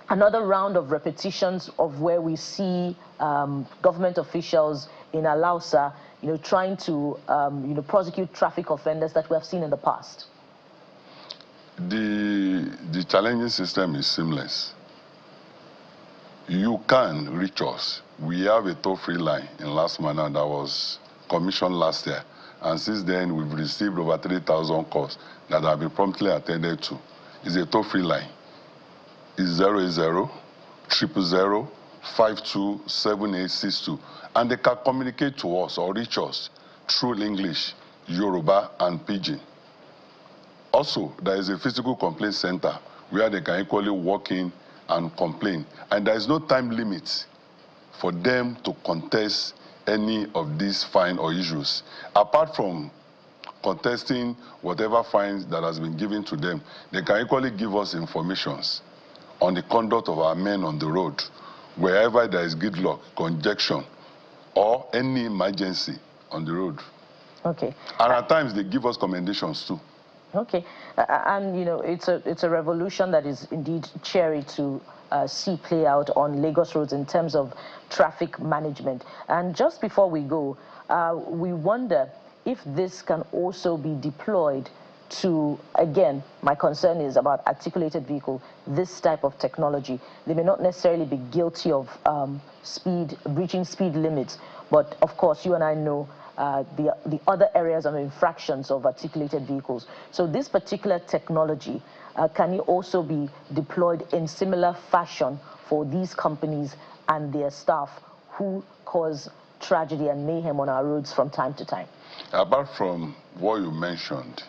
another round of repetitions of where we see government officials in Alausa, trying to, prosecute traffic offenders that we have seen in the past? The challenging system is seamless. you can reach us. We have a toll-free line in last month that was commissioned last year. And since then, we've received over 3,000 calls that have been promptly attended to. It's a toll-free line. It's 080-000-527862. And they can communicate to us or reach us through English, Yoruba, and Pidgin. Also, there is a physical complaint center where they can equally walk in and complain. And there is no time limit for them to contest any of these fines or issues. Apart from contesting whatever fines that has been given to them, they can equally give us informations on the conduct of our men on the road, wherever there is gridlock, congestion, or any emergency on the road. Okay. And at times, they give us commendations too. Okay, and you know, it's a revolution that is indeed cheery to see play out on Lagos roads in terms of traffic management. And just before we go, we wonder if this can also be deployed to, again, my concern is about articulated vehicle, this type of technology. They may not necessarily be guilty of breaching speed limits, but of course, you and I know the other areas of infractions of articulated vehicles. So this particular technology, can it also be deployed in similar fashion for these companies and their staff who cause tragedy and mayhem on our roads from time to time? Apart from what you mentioned,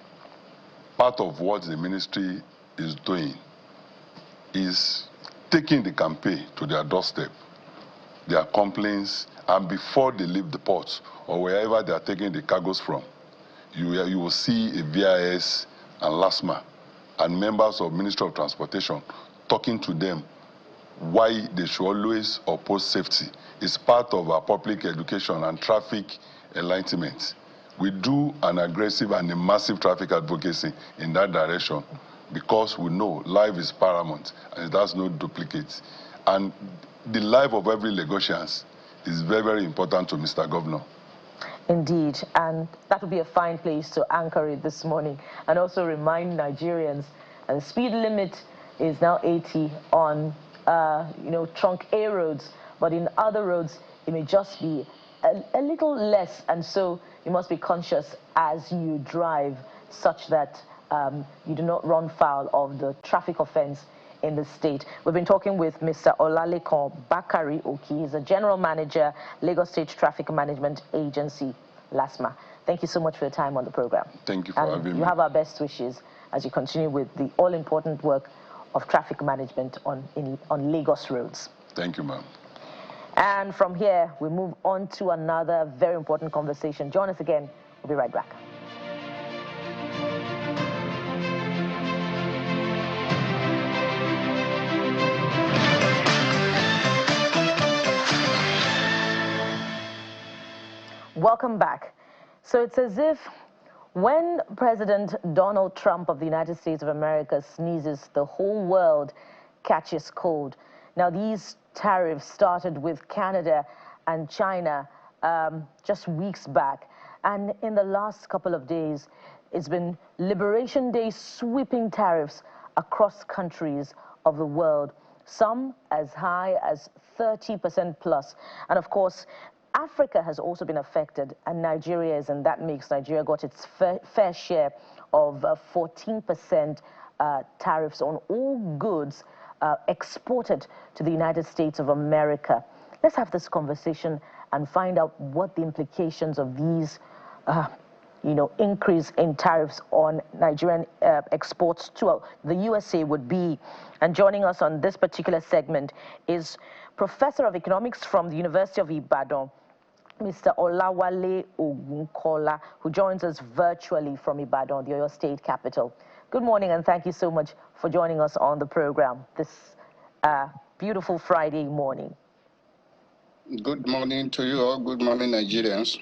part of what the ministry is doing is taking the campaign to their doorstep, their complaints, and before they leave the ports or wherever they are taking the cargoes from, you will see a VIS and LASMA and members of Ministry of Transportation talking to them why they should always oppose safety. It's part of our public education and traffic enlightenment. We do an aggressive and a massive traffic advocacy in that direction because we know life is paramount and it has no duplicates. And the life of every Lagosian is very, very important to Mr. Governor. Indeed, and that would be a fine place to anchor it this morning and also remind Nigerians that the speed limit is now 80 on trunk A roads, but in other roads it may just be a little less, and so you must be conscious as you drive such that you do not run foul of the traffic offense in the state. We've been talking with Mr. Olalekan Bakari Oki. He's a general manager, Lagos State Traffic Management Agency, LASMA. Thank you so much for your time on the program. Thank you for having me. You have our best wishes as you continue with the all-important work of traffic management on Lagos roads. Thank you, ma'am. And from here, we move on to another very important conversation. Join us again. We'll be right back. Welcome back. So it's as if when President Donald Trump of the United States of America sneezes, the whole world catches cold. Now, these tariffs started with Canada and China just weeks back. And in the last couple of days, it's been Liberation Day sweeping tariffs across countries of the world, some as high as 30% plus. And of course, Africa has also been affected, and Nigeria is in that mix. Nigeria got its fair share of 14% tariffs on all goods exported to the United States of America. Let's have this conversation and find out what the implications of these, increase in tariffs on Nigerian exports to the USA would be. And joining us on this particular segment is Professor of Economics from the University of Ibadan, Mr. Olawale Ogunkola, who joins us virtually from Ibadan, the Oyo State capital. Good morning, and thank you so much for joining us on the program this beautiful Friday morning. Good morning to you all. Good morning, Nigerians.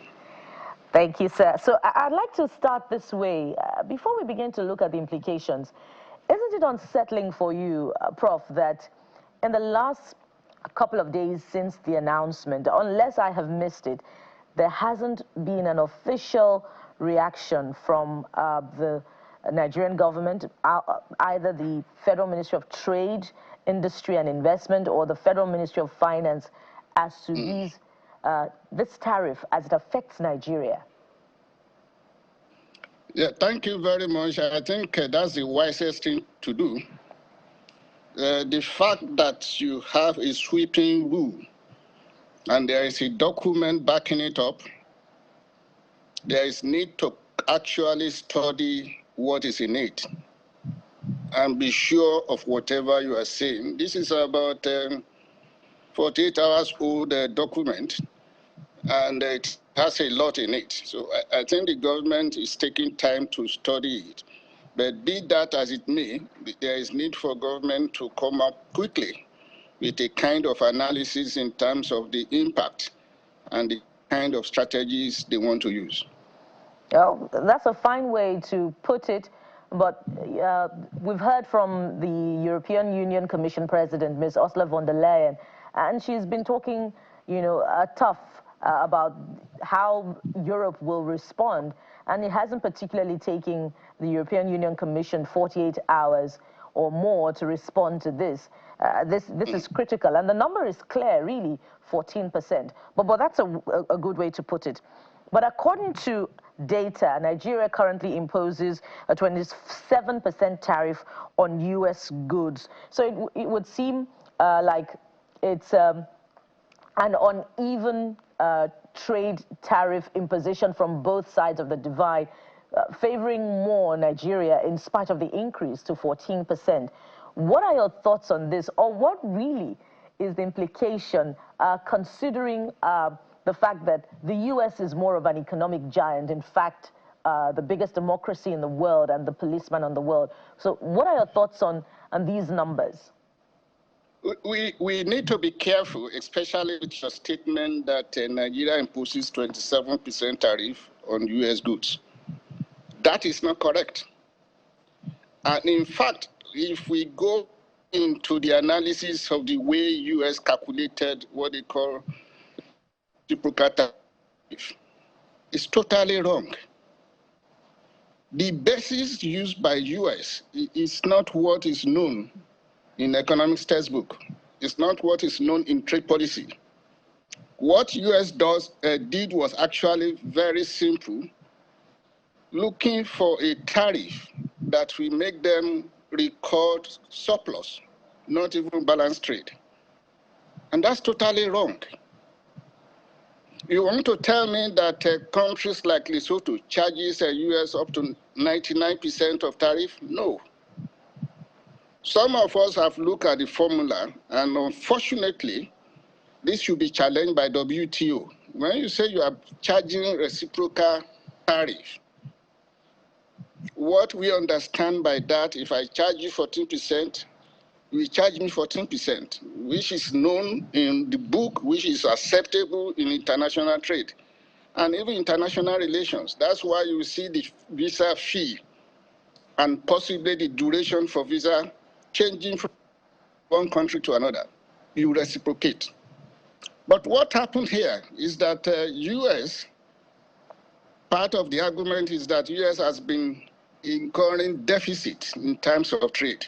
Thank you, sir. So I'd like to start this way. Before we begin to look at the implications, isn't it unsettling for you, Prof, that in the last couple of days since the announcement, unless I have missed it, there hasn't been an official reaction from the Nigerian government, either the Federal Ministry of Trade Industry and Investment or the Federal Ministry of Finance as to this tariff as it affects Nigeria? Yeah, thank you very much. I think that's the wisest thing to do. The fact that you have a sweeping rule and there is a document backing it up, there is need to actually study what is in it and be sure of whatever you are saying. This is about 48 hours old document, and it has a lot in it. So I think the government is taking time to study it. But be that as it may, there is need for government to come up quickly with a kind of analysis in terms of the impact and the kind of strategies they want to use. Well, that's a fine way to put it, but we've heard from the European Union Commission President, Ms. Ursula von der Leyen, and she's been talking, tough about how Europe will respond, and it hasn't particularly taken the European Union Commission 48 hours or more to respond to this. This is critical, and the number is clear, really, 14%. But that's a good way to put it. But according to data, Nigeria currently imposes a 27% tariff on U.S. goods. So it would seem like it's an uneven trade tariff imposition from both sides of the divide, favoring more Nigeria in spite of the increase to 14%. What are your thoughts on this, or what really is the implication considering the fact that the U.S. is more of an economic giant, in fact, the biggest democracy in the world and the policeman on the world? So what are your thoughts on these numbers? We need to be careful, especially with your statement that Nigeria imposes 27% tariff on U.S. goods. That is not correct. And in fact, if we go into the analysis of the way U.S. calculated what they call reciprocal tariff, it's totally wrong. The basis used by U.S. is not what is known in economics textbook. It's not what is known in trade policy. What U.S. did was actually very simple, looking for a tariff that will make them record surplus, not even balance trade. And that's totally wrong. You want to tell me that countries like Lesotho charges the U.S. up to 99% of tariff? No. Some of us have looked at the formula, and unfortunately, this should be challenged by WTO. When you say you are charging reciprocal tariff, what we understand by that, if I charge you 14%, you charge me 14%, which is known in the book, which is acceptable in international trade and even international relations. That's why you see the visa fee and possibly the duration for visa changing from one country to another. You reciprocate. But what happened here is that U.S., part of the argument is that U.S. has been incurring deficit in terms of trade,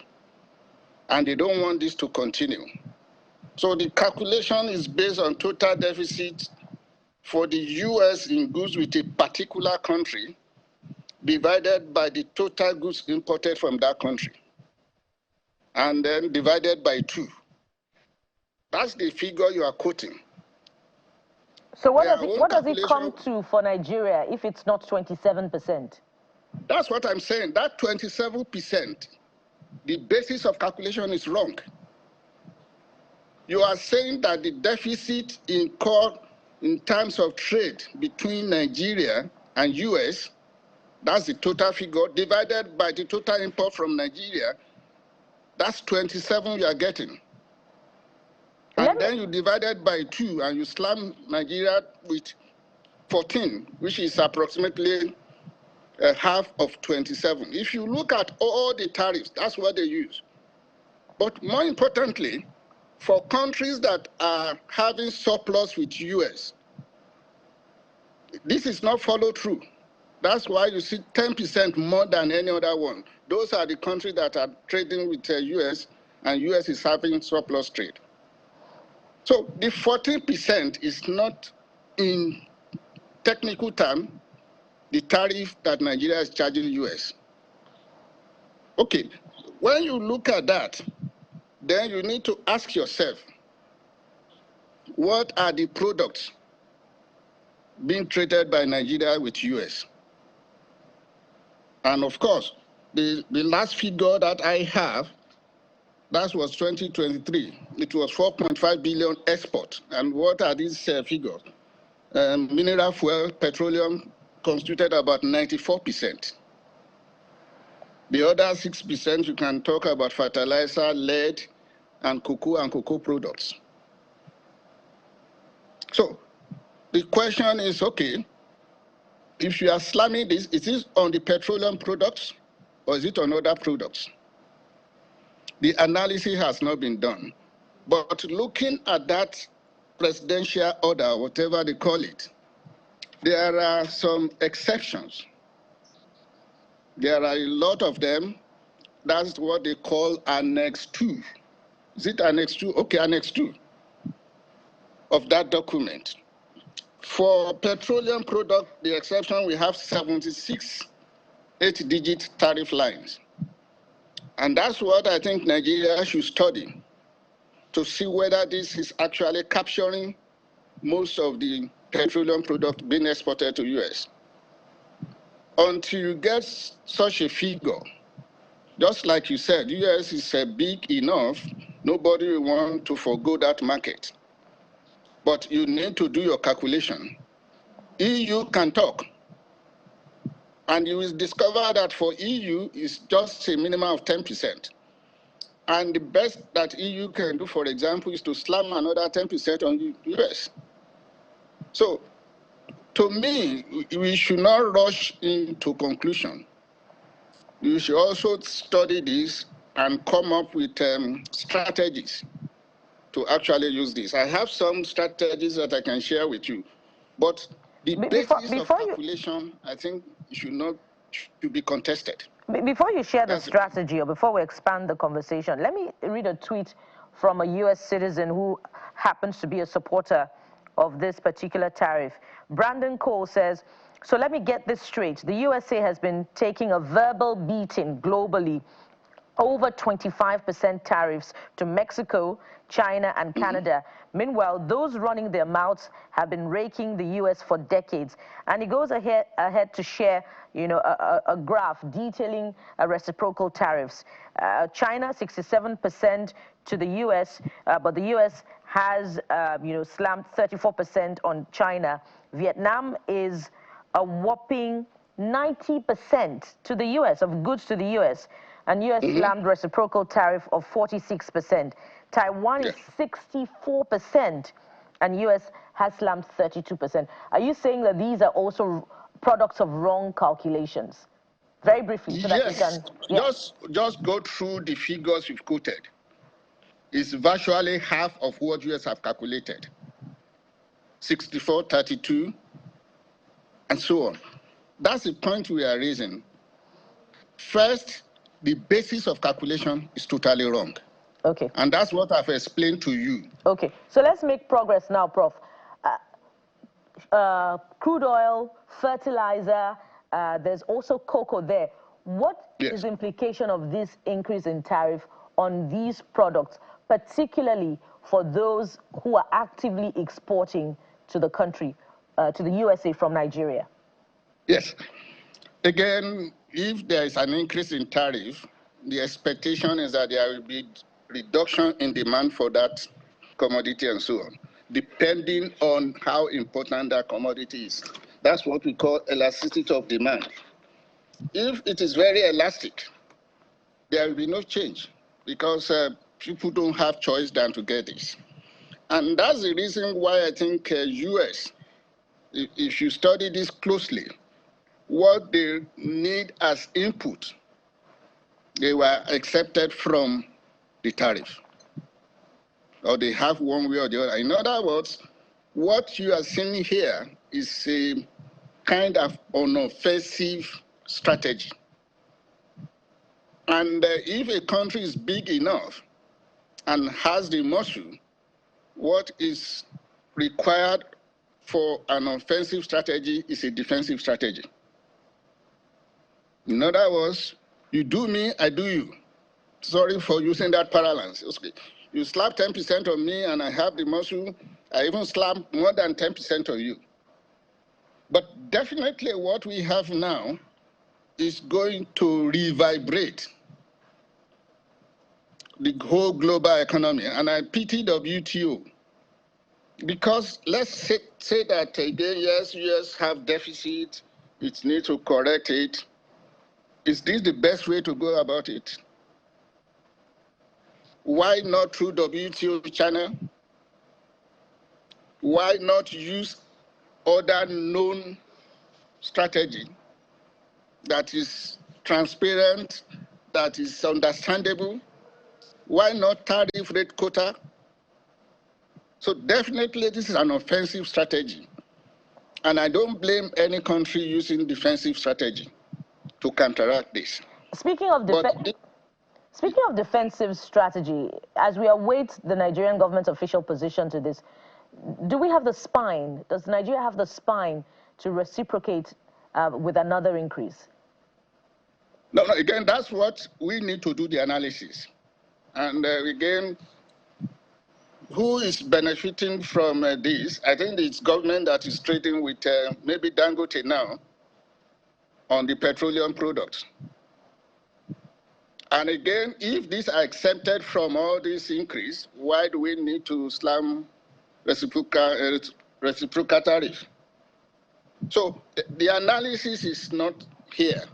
and they don't want this to continue. So the calculation is based on total deficit for the U.S. in goods with a particular country divided by the total goods imported from that country, and then divided by 2. That's the figure you are quoting. So what does it come to for Nigeria if it's not 27%? That's what I'm saying. That 27%, the basis of calculation is wrong. You are saying that the deficit incurred in terms of trade between Nigeria and U.S., that's the total figure, divided by the total import from Nigeria, that's 27 you are getting. And then you divide it by 2 and you slam Nigeria with 14, which is approximately half of 27. If you look at all the tariffs, that's what they use. But more importantly, for countries that are having surplus with U.S., this is not followed through. That's why you see 10% more than any other one. Those are the countries that are trading with the U.S. and US is having surplus trade. So the 14% is not, in technical term, the tariff that Nigeria is charging US. Okay, when you look at that, then you need to ask yourself, what are the products being traded by Nigeria with US? And of course, the last figure that I have, that was 2023. It was 4.5 billion export. And what are these figures? Mineral fuel, petroleum constituted about 94%. The other 6%, you can talk about fertilizer, lead, and cocoa products. So the question is, okay, if you are slamming this, is this on the petroleum products or is it on other products? The analysis has not been done. But looking at that presidential order, whatever they call it, there are some exceptions. There are a lot of them. That's what they call Annex 2. Is it Annex 2? Okay, Annex 2 of that document. For petroleum product, the exception, we have 76 8-digit tariff lines. And that's what I think Nigeria should study to see whether this is actually capturing most of the petroleum product being exported to US. Until you get such a figure, just like you said, US is big enough, nobody will want to forgo that market. But you need to do your calculation. EU can talk. And you will discover that for EU, it's just a minimum of 10%. And the best that EU can do, for example, is to slam another 10% on US. So, to me, we should not rush into conclusion. You should also study this and come up with strategies to actually use this. I have some strategies that I can share with you, but the basis of calculation, I think, should be contested. Before you share the strategy, or before we expand the conversation, let me read a tweet from a US citizen who happens to be a supporter of this particular tariff. Brandon Cole says, so let me get this straight. The USA has been taking a verbal beating globally, over 25% tariffs to Mexico, China, and Canada. Meanwhile, those running their mouths have been raking the US for decades. And he goes ahead to share, a graph detailing reciprocal tariffs. China, 67% to the US, but the US has, slammed 34% on China. Vietnam is a whopping 90% to the US, of goods to the US. And US slammed reciprocal tariff of 46%. Taiwan is 64%, and US has slammed 32%. Are you saying that these are also products of wrong calculations? Very briefly, so that you can... Just go through the figures you've quoted. It's virtually half of what US have calculated. 64, 32, and so on. That's the point we are raising. First, the basis of calculation is totally wrong. Okay. And that's what I've explained to you. Okay. So let's make progress now, Prof. Crude oil, fertilizer, there's also cocoa there. What is the implication of this increase in tariff on these products, particularly for those who are actively exporting to the country, to the USA from Nigeria? Yes. Again, if there is an increase in tariff, the expectation is that there will be reduction in demand for that commodity and so on, depending on how important that commodity is. That's what we call elasticity of demand. If it is very elastic, there will be no change because people don't have choice than to get this. And that's the reason why I think US, if you study this closely, what they need as input, they were accepted from the tariff. Or they have one way or the other. In other words, what you are seeing here is a kind of unoffensive strategy. And if a country is big enough, and has the muscle, what is required for an offensive strategy is a defensive strategy. In other words, you do me, I do you. Sorry for using that parallels. Okay. You slap 10% on me and I have the muscle, I even slap more than 10% on you. But definitely what we have now is going to revibrate the whole global economy. And I pity WTO. Because let's say that again, yes, US have deficit, it needs to correct it. Is this the best way to go about it? Why not through WTO channel? Why not use other known strategy that is transparent, that is understandable? Why not tariff rate quota? So definitely this is an offensive strategy. And I don't blame any country using defensive strategy to counteract this. Speaking of defensive strategy, as we await the Nigerian government's official position to this, do we have the spine? Does Nigeria have the spine to reciprocate with another increase? No, again, that's what we need to do the analysis. And again, who is benefiting from this? I think it's government that is trading with maybe Dangote now on the petroleum products. And again, if these are exempted from all this increase, why do we need to slam reciprocal tariff? So the analysis is not here.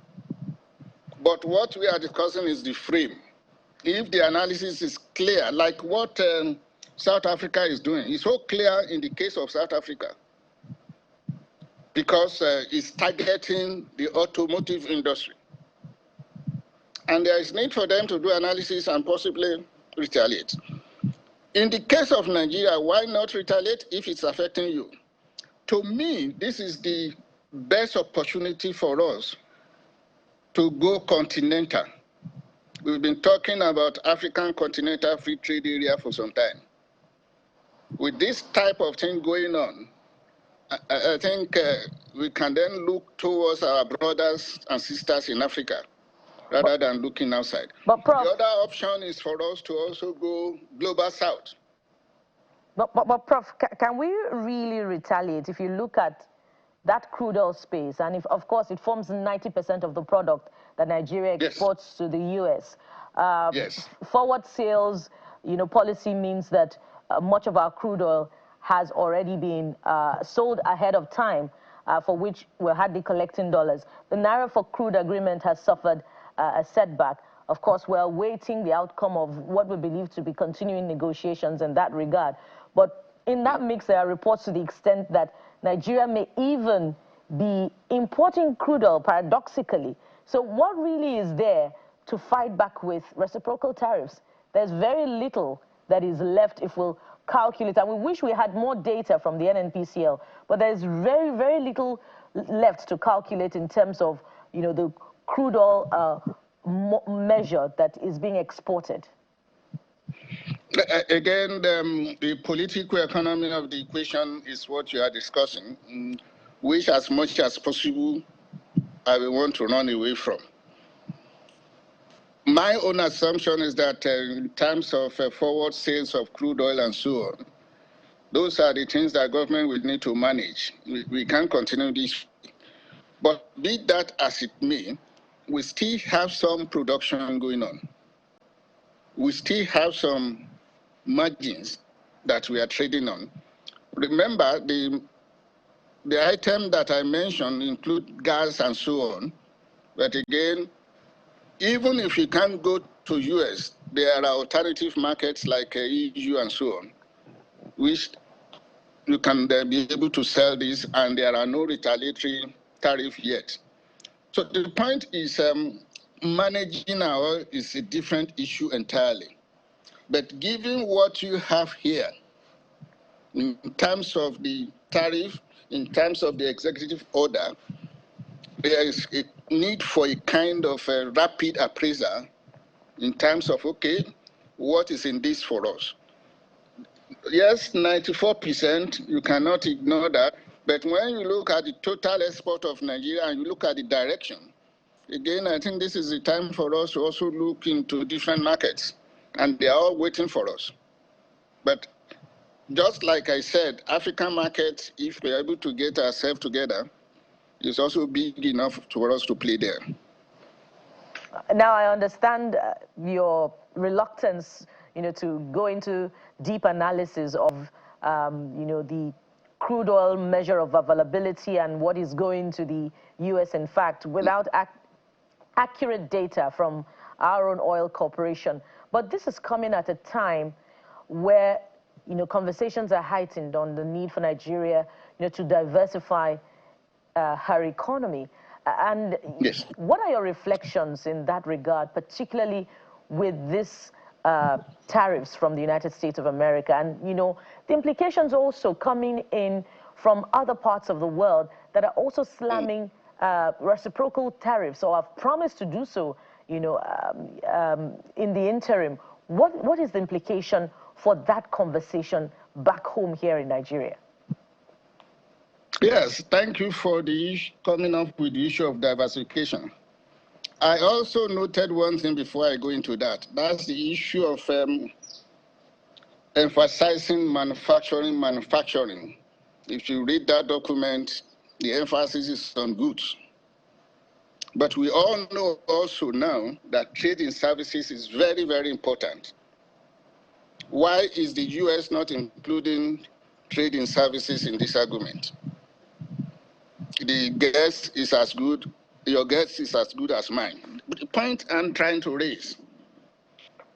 But what we are discussing is the frame. If the analysis is clear, like what South Africa is doing, it's so clear in the case of South Africa, because it's targeting the automotive industry. And there is need for them to do analysis and possibly retaliate. In the case of Nigeria, why not retaliate if it's affecting you? To me, this is the best opportunity for us to go continental. We've been talking about African Continental Free Trade Area for some time. With this type of thing going on, I think we can then look towards our brothers and sisters in Africa rather than looking outside. But Prof, the other option is for us to also go global south. But Prof, can we really retaliate if you look at that crude oil space, and if, of course, it forms 90% of the product that Nigeria exports Yes. to the U.S. Yes. Forward sales, policy means that much of our crude oil has already been sold ahead of time, for which we're hardly collecting dollars. The Naira for crude agreement has suffered a setback. Of course, we're awaiting the outcome of what we believe to be continuing negotiations in that regard. But in that mix, there are reports to the extent that Nigeria may even be importing crude oil, paradoxically. So what really is there to fight back with reciprocal tariffs? There's very little that is left if we'll calculate. And we wish we had more data from the NNPCL, but there's very, very little left to calculate in terms of, the crude oil measure that is being exported. Again, the political economy of the equation is what you are discussing, which as much as possible I will want to run away from. My own assumption is that in terms of forward sales of crude oil and so on, those are the things that government will need to manage. We can't continue this. But be that as it may, we still have some production going on. We still have some margins that we are trading on. Remember, the item that I mentioned include gas and so on. But again, even if you can't go to US, there are alternative markets like EU and so on, which you can be able to sell this, and there are no retaliatory tariff yet. So the point is managing our oil is a different issue entirely. But given what you have here, in terms of the tariff, in terms of the executive order, there is a need for a kind of a rapid appraisal in terms of, okay, what is in this for us. Yes, 94%, you cannot ignore that. But when you look at the total export of Nigeria and you look at the direction, again, I think this is the time for us to also look into different markets. And they are all waiting for us. But just like I said, African market, if we're able to get ourselves together, is also big enough for us to play there. Now I understand your reluctance, to go into deep analysis of, the crude oil measure of availability and what is going to the U.S. in fact, without accurate data from our own oil corporation. But this is coming at a time where, conversations are heightened on the need for Nigeria, to diversify her economy. And yes, what are your reflections in that regard, particularly with this tariffs from the United States of America? And, the implications also coming in from other parts of the world that are also slamming reciprocal tariffs or have promised to do so, in the interim. What is the implication for that conversation back home here in Nigeria? Yes, thank you for coming up with the issue of diversification. I also noted one thing before I go into that. That's the issue of emphasizing manufacturing. If you read that document, the emphasis is on goods. But we all know also now that trade in services is very, very important. Why is the U.S. not including trade in services in this agreement? The guess is as good, your guess is as good as mine. But the point I'm trying to raise,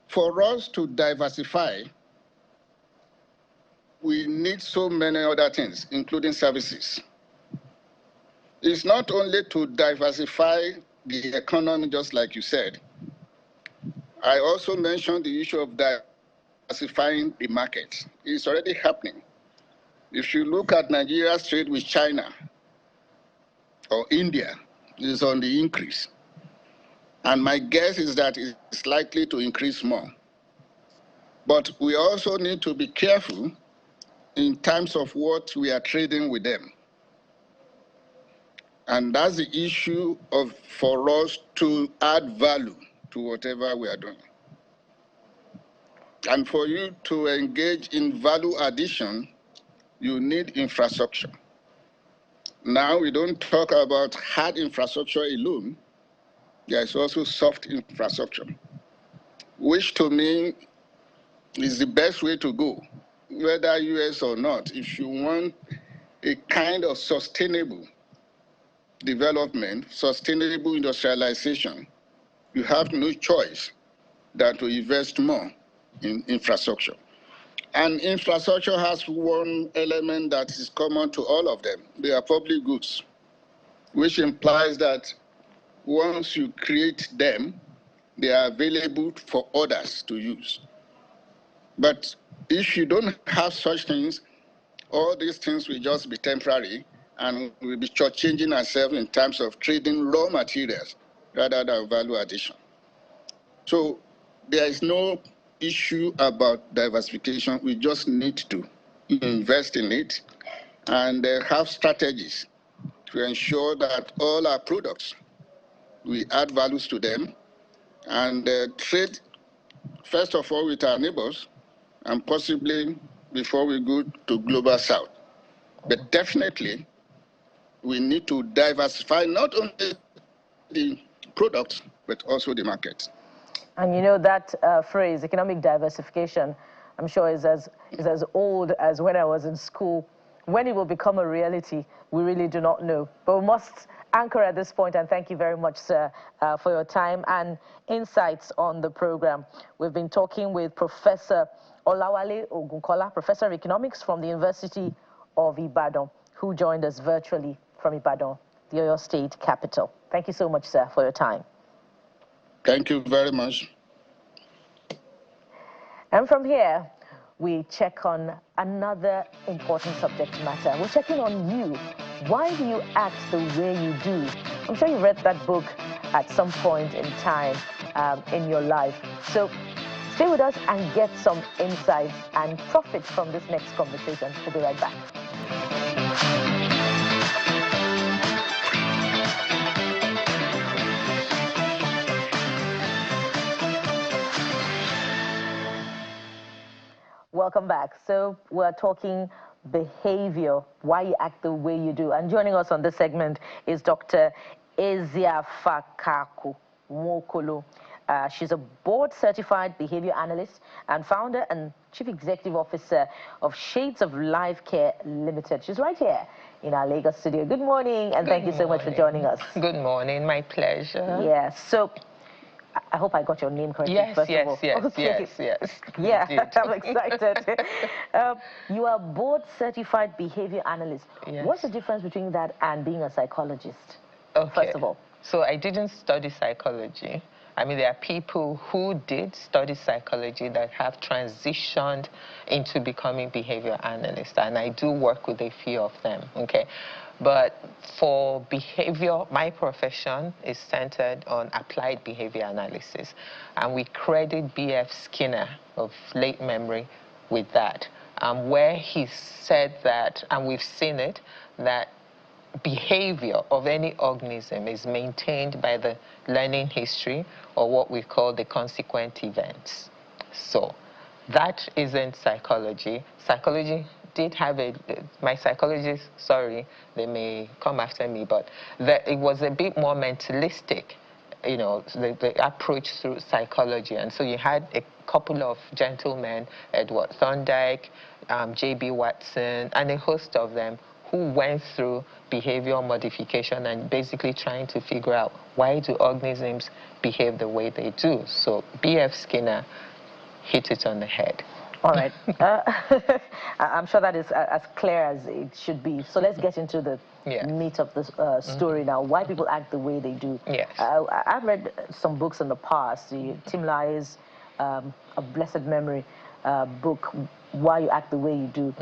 for us to diversify, we need so many other things, including services. It's not only to diversify the economy, just like you said. I also mentioned the issue of diversifying the market. It's already happening. If you look at Nigeria's trade with China or India, it's on the increase. And my guess is that it's likely to increase more. But we also need to be careful in terms of what we are trading with them. And that's the issue for us to add value to whatever we are doing. And for you to engage in value addition, you need infrastructure. Now we don't talk about hard infrastructure alone. There is also soft infrastructure, which to me is the best way to go, whether US or not. If you want a kind of sustainable development, sustainable industrialization, you have no choice than to invest more in infrastructure. And infrastructure has one element that is common to all of them. They are public goods, which implies that once you create them, they are available for others to use. But if you don't have such things, all these things will just be temporary, and we'll be shortchanging ourselves in terms of trading raw materials rather than value addition. So there is no issue about diversification. We just need to invest in it and have strategies to ensure that all our products, we add values to them and trade, first of all, with our neighbors and possibly before we go to global south. But definitely, we need to diversify not only the products, but also the market. And that phrase, economic diversification, I'm sure is as old as when I was in school. When it will become a reality, we really do not know. But we must anchor at this point, and thank you very much, sir, for your time and insights on the program. We've been talking with Professor Olawale Ogunkola, Professor of Economics from the University of Ibadan, who joined us virtually from Ibadan, the Oyo State capital. Thank you so much, sir, for your time. Thank you very much. And from here, we check on another important subject matter. We're checking on you. Why do you act the way you do? I'm sure you read that book at some point in time in your life. So Stay with us and get some insights and profit from this next conversation. We'll be right back. Welcome back. So we're talking behavior, why you act the way you do. And joining us on this segment is Dr. Eziafakaku Nwokolo. She's a board-certified behavior analyst and founder and chief executive officer of Shades of Life Care Limited. She's right here in our Lagos studio. Good morning, and thank you so much for joining us. Good morning, my pleasure. Yes. So I hope I got your name correctly. Yes, first of all. yes, Okay. yes. Yeah, I'm excited. You are board-certified behavior analyst. Yes. What's the difference between that and being a psychologist? Okay. First of all. So I didn't study psychology. I mean, there are people who did study psychology that have transitioned into becoming behavior analysts, and I do work with a few of them, okay? But for behavior, my profession is centered on applied behavior analysis, and we credit B.F. Skinner of late memory with that, where he said that, and we've seen it, that behavior of any organism is maintained by the learning history, or what we call the consequent events. So that isn't psychology. Psychology did have my psychologists, sorry, they may come after me, but it was a bit more mentalistic, you know, the approach through psychology. And so you had a couple of gentlemen, Edward Thorndike, J.B. Watson, and a host of them, who went through behavioral modification and basically trying to figure out why do organisms behave the way they do. So B.F. Skinner hit it on the head. All right. I'm sure that is as clear as it should be. So let's get into the meat of the story now, why people act the way they do. Yes. I've read some books in the past. Tim Lai's A Blessed Memory book, Why You Act the Way You Do,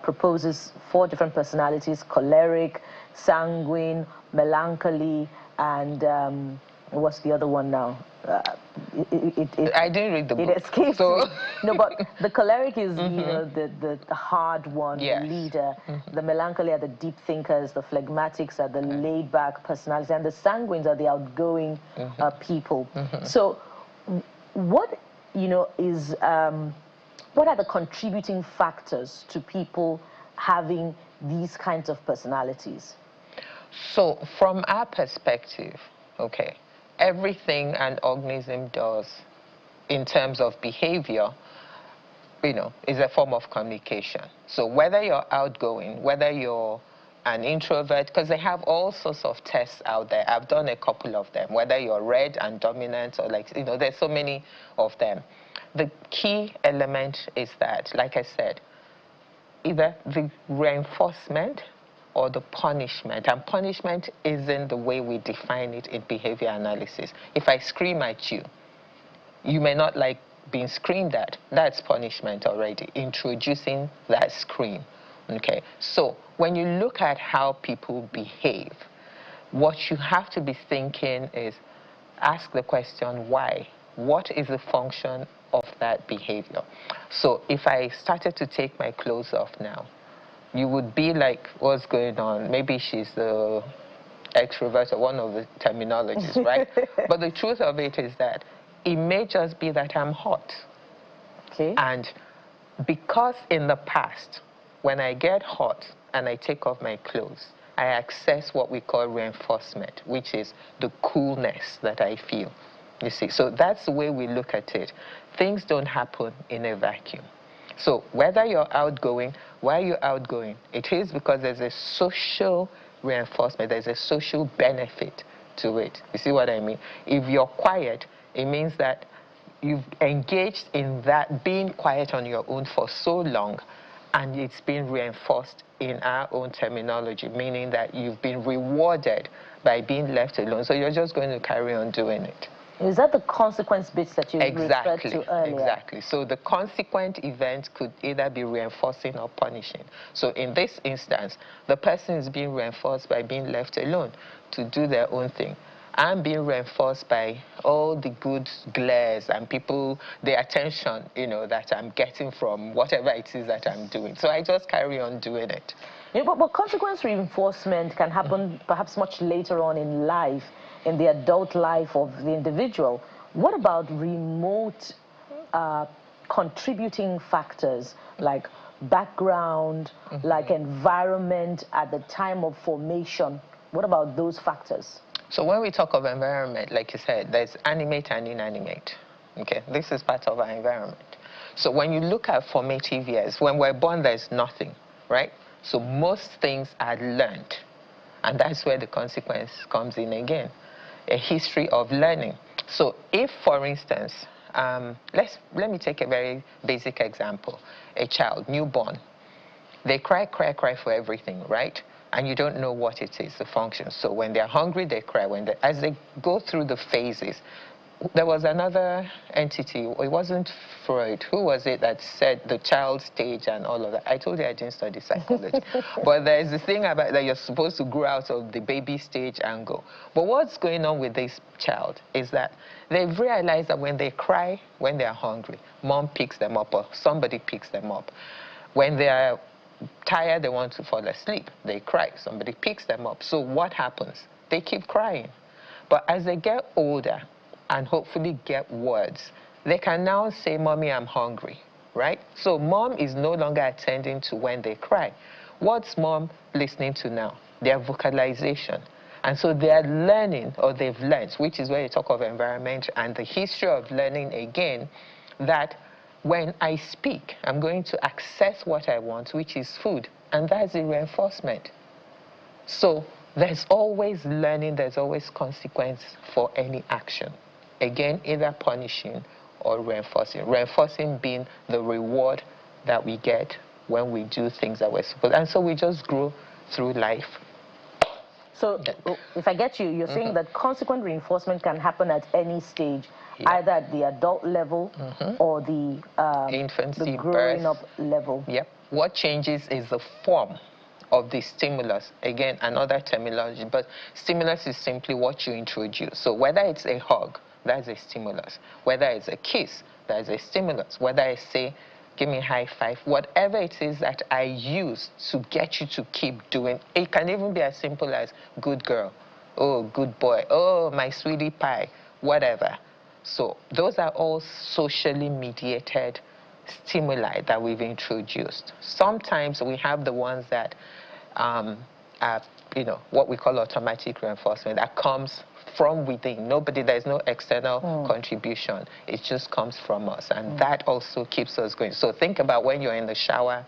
proposes 4 different personalities: choleric, sanguine, melancholy, and what's the other one now? I didn't read the book. It escapes me. No, but the choleric is, you know, the hard one, yes. the leader. The melancholy are the deep thinkers. The phlegmatics are the laid-back personalities, and the sanguines are the outgoing people. So, what, you know, is what are the contributing factors to people having these kinds of personalities? So, from our perspective, okay, everything an organism does in terms of behavior, you know, is a form of communication. So whether you're outgoing, whether you're an introvert, because they have all sorts of tests out there. I've done a couple of them, whether you're red and dominant or, like, you know, there's so many of them. The key element is that, like I said, either the reinforcement or the punishment. And punishment isn't the way we define it in behavior analysis. If I scream at you, you may not like being screamed at. That's punishment already, introducing that scream. Okay, so when you look at how people behave, what you have to be thinking is, ask the question, why? What is the function of that behavior? So if I started to take my clothes off now, you would be like, what's going on? Maybe she's the extrovert or one of the terminologies, right? But the truth of it is that it may just be that I'm hot. Okay. And because in the past, when I get hot and I take off my clothes, I access what we call reinforcement, which is the coolness that I feel. You see, so that's the way we look at it. Things don't happen in a vacuum. So whether you're outgoing, why you're outgoing, it is because there's a social reinforcement, there's a social benefit to it. You see what I mean? If you're quiet, it means that you've engaged in that being quiet on your own for so long, and it's been reinforced in our own terminology, meaning that you've been rewarded by being left alone. So you're just going to carry on doing it. Is that the consequence bits that you referred to earlier? Exactly. So the consequent event could either be reinforcing or punishing. So in this instance, the person is being reinforced by being left alone to do their own thing. I'm being reinforced by all the good glares and people, the attention, that I'm getting from whatever it is that I'm doing. So I just carry on doing it. Yeah, but consequence reinforcement can happen perhaps much later on in life, in the adult life of the individual. What about remote contributing factors like background, like environment at the time of formation? What about those factors? So when we talk of environment, like you said, there's animate and inanimate. Okay, this is part of our environment. So when you look at formative years, when we're born, there's nothing, right? So most things are learned. And that's where the consequence comes in again, a history of learning. So if, for instance, let me take a very basic example. A child, newborn, they cry for everything, right? And you don't know what it is, the function. So when they're hungry, they cry. As they go through the phases, there was another entity, it wasn't Freud, who was it that said the child stage and all of that? I told you I didn't study psychology. But there's the thing about that you're supposed to grow out of the baby stage and go. But what's going on with this child is that they've realized that when they cry, when they're hungry, mom picks them up or somebody picks them up. When they're tired, they want to fall asleep, they cry, somebody picks them up. So what happens? They keep crying. But as they get older and hopefully get words, they can now say, Mommy, I'm hungry, right? So mom is no longer attending to when they cry. What's mom listening to now? Their vocalization. And so they're learning, or they've learned, which is where you talk of environment and the history of learning again, that when I speak, I'm going to access what I want, which is food, and that's the reinforcement. So there's always learning, there's always consequence for any action. Again, either punishing or reinforcing. Reinforcing being the reward that we get when we do things that we're supposed to. And so we just grow through life. So if I get you, you're saying that consequent reinforcement can happen at any stage, either at the adult level or the infancy, the growing birth. up level. Yep. What changes is the form of the stimulus. Again, another terminology, but stimulus is simply what you introduce. So whether it's a hug, that's a stimulus. Whether it's a kiss, that's a stimulus. Whether I say, give me a high five, whatever it is that I use to get you to keep doing. It can even be as simple as good girl, oh, good boy, oh, my sweetie pie, whatever. So those are all socially mediated stimuli that we've introduced. Sometimes we have the ones that are, what we call automatic reinforcement, that comes from within. There's no external contribution. It just comes from us, and that also keeps us going. So think about when you're in the shower,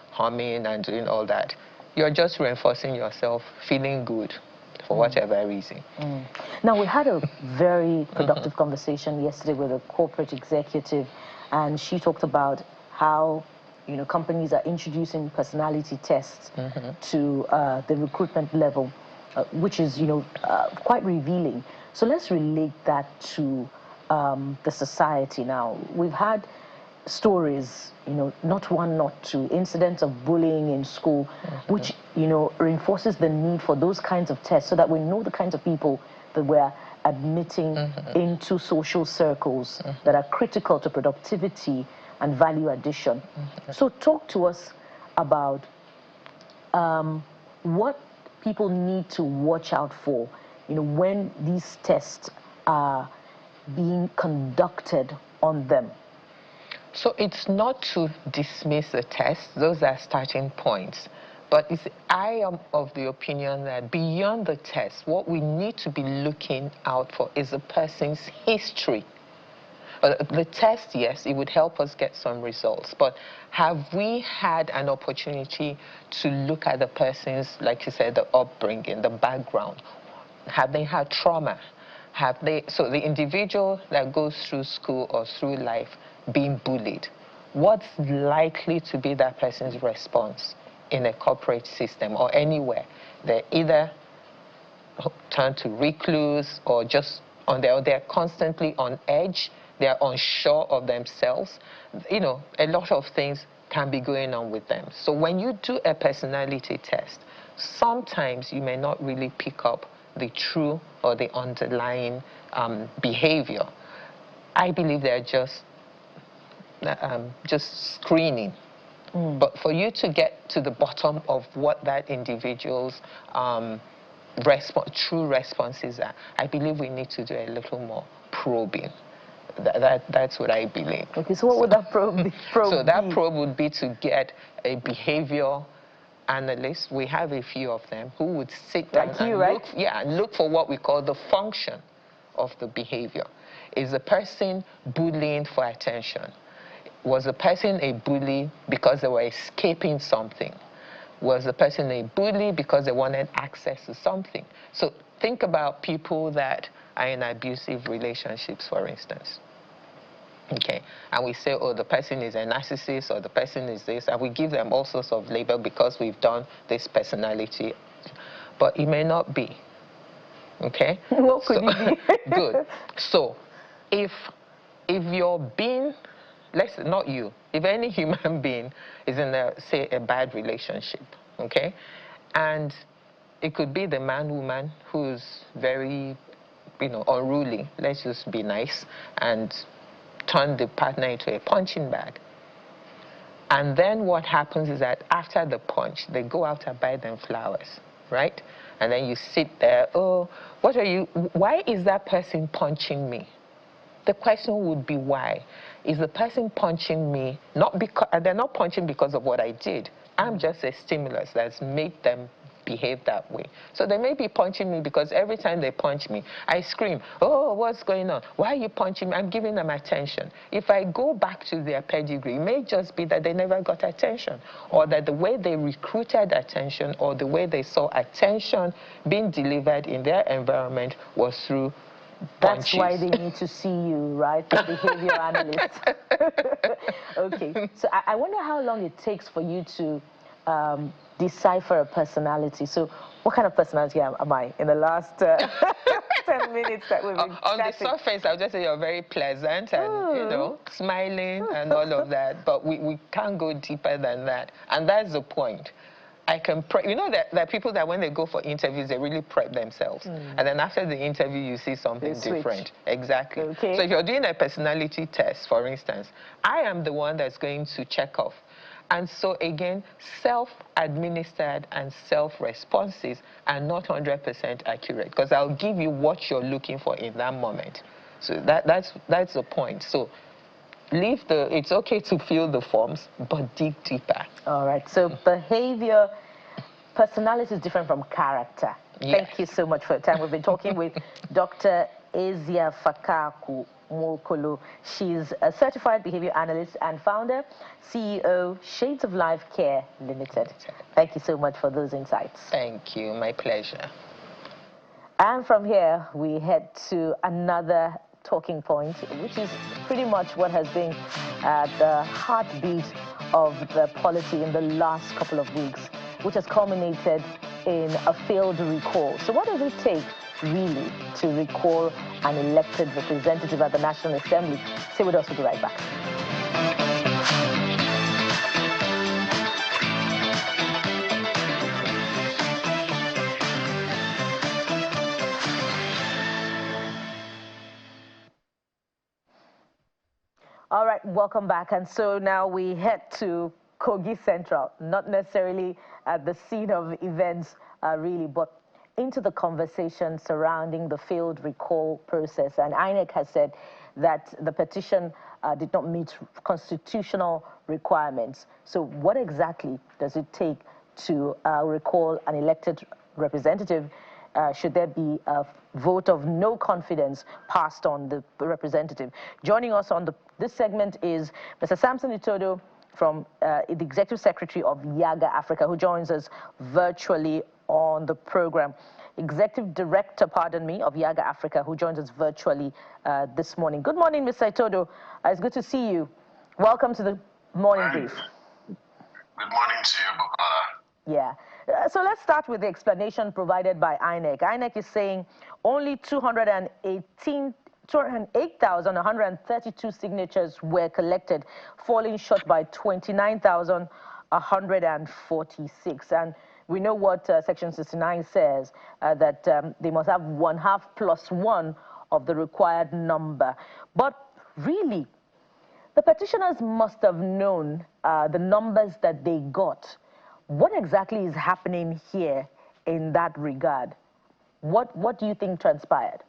humming and doing all that. You're just reinforcing yourself, feeling good for whatever reason. Now, we had a very productive conversation yesterday with a corporate executive, and she talked about how companies are introducing personality tests to the recruitment level, which is quite revealing. So let's relate that to the society now. We've had stories, not one, not two, incidents of bullying in school, which reinforces the need for those kinds of tests so that we know the kinds of people that we're admitting into social circles that are critical to productivity and value addition. So talk to us about what people need to watch out for, when these tests are being conducted on them. So it's not to dismiss the test. Those are starting points. But I am of the opinion that beyond the test, what we need to be looking out for is a person's history. The test, yes, it would help us get some results. But have we had an opportunity to look at the person's, like you said, the upbringing, the background? Have they had trauma? So the individual that goes through school or through life being bullied, what's likely to be that person's response in a corporate system or anywhere? They either turn to recluse or just they're constantly on edge, they're unsure of themselves. A lot of things can be going on with them. So when you do a personality test, sometimes you may not really pick up the true or the underlying behavior. I believe they're just screening. But for you to get to the bottom of what that individual's true responses are, I believe we need to do a little more probing. That's what I believe. Okay, so what would that probe be? So that probe would be to get a behavior analyst. We have a few of them who would sit down and look for what we call the function of the behavior. Is the person bullying for attention? Was the person a bully because they were escaping something? Was the person a bully because they wanted access to something? So think about people that are in abusive relationships, for instance. Okay, and we say, oh, the person is a narcissist or the person is this, and we give them all sorts of label because we've done this personality, but it may not be. Okay? What could it be? Good. So if you're being, not you, if any human being is in say a bad relationship, okay, and it could be the man-woman who's very, unruly, let's just be nice, and turn the partner into a punching bag. And then what happens is that after the punch, they go out and buy them flowers, right? And then you sit there, oh, why is that person punching me? The question would be why. Is the person punching me, they're not punching because of what I did. I'm just a stimulus that's made them behave that way. So they may be punching me because every time they punch me, I scream, oh, what's going on? Why are you punching me? I'm giving them attention. If I go back to their pedigree, it may just be that they never got attention, or that the way they recruited attention or the way they saw attention being delivered in their environment was through That's why they need to see you, right? The behavior analyst. Okay. So I wonder how long it takes for you to decipher a personality. So what kind of personality am I in the last 10 minutes that we've been on chatting? the surface, I'll just say you're very pleasant and, smiling and all of that. But we can't go deeper than that. And that's the point. I can prep. There are people that when they go for interviews, they really prep themselves. And then after the interview, you see something different. Exactly. Okay. So if you're doing a personality test, for instance, I am the one that's going to check off. And so again, self-administered and self-responses are not 100% accurate because I'll give you what you're looking for in that moment. So that's the point. So it's okay to fill the forms, but dig deeper. All right. So personality is different from character. Yes. Thank you so much for your time. We've been talking with Dr. Ezia Fakaku Mokolo. She's a certified behavior analyst and founder, CEO, Shades of Life Care Limited. Thank you so much for those insights. Thank you. My pleasure. And from here, we head to another talking point, which is pretty much what has been the heartbeat of the polity in the last couple of weeks, which has culminated in a failed recall. So what does it take, really, to recall an elected representative at the National Assembly? Stay with us, we'll be right back. All right, welcome back. And so now we head to Kogi Central, not necessarily at the scene of events, really, but into the conversation surrounding the failed recall process. And INEC has said that the petition did not meet constitutional requirements. So what exactly does it take to recall an elected representative? Should there be a vote of no confidence passed on the representative? Joining us on this segment is Mr. Samson Itodo, from the Executive Secretary of YAGA Africa, who joins us virtually on the program. Executive Director, of YAGA Africa, who joins us virtually this morning. Good morning, Mr. Itodo. It's good to see you. Welcome to the morning brief. Good morning to you, Bukola. Yeah. So let's start with the explanation provided by INEC. INEC is saying only 208,132 signatures were collected, falling short by 29,146. And we know what Section 69 says, that they must have 1/2 plus 1 of the required number. But really, the petitioners must have known the numbers that they got. What exactly is happening here in that regard? What do you think transpired?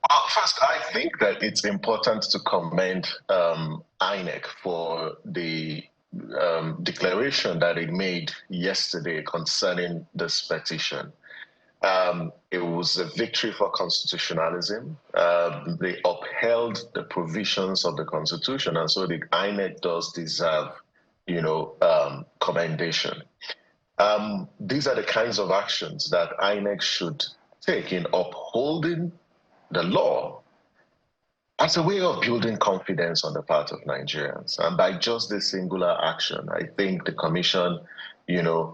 Well, first, I think that it's important to commend INEC for the declaration that it made yesterday concerning this petition. It was a victory for constitutionalism. They upheld the provisions of the Constitution, and so the INEC does deserve, commendation. These are the kinds of actions that INEC should take in upholding the law as a way of building confidence on the part of Nigerians. And by just this singular action, I think the Commission,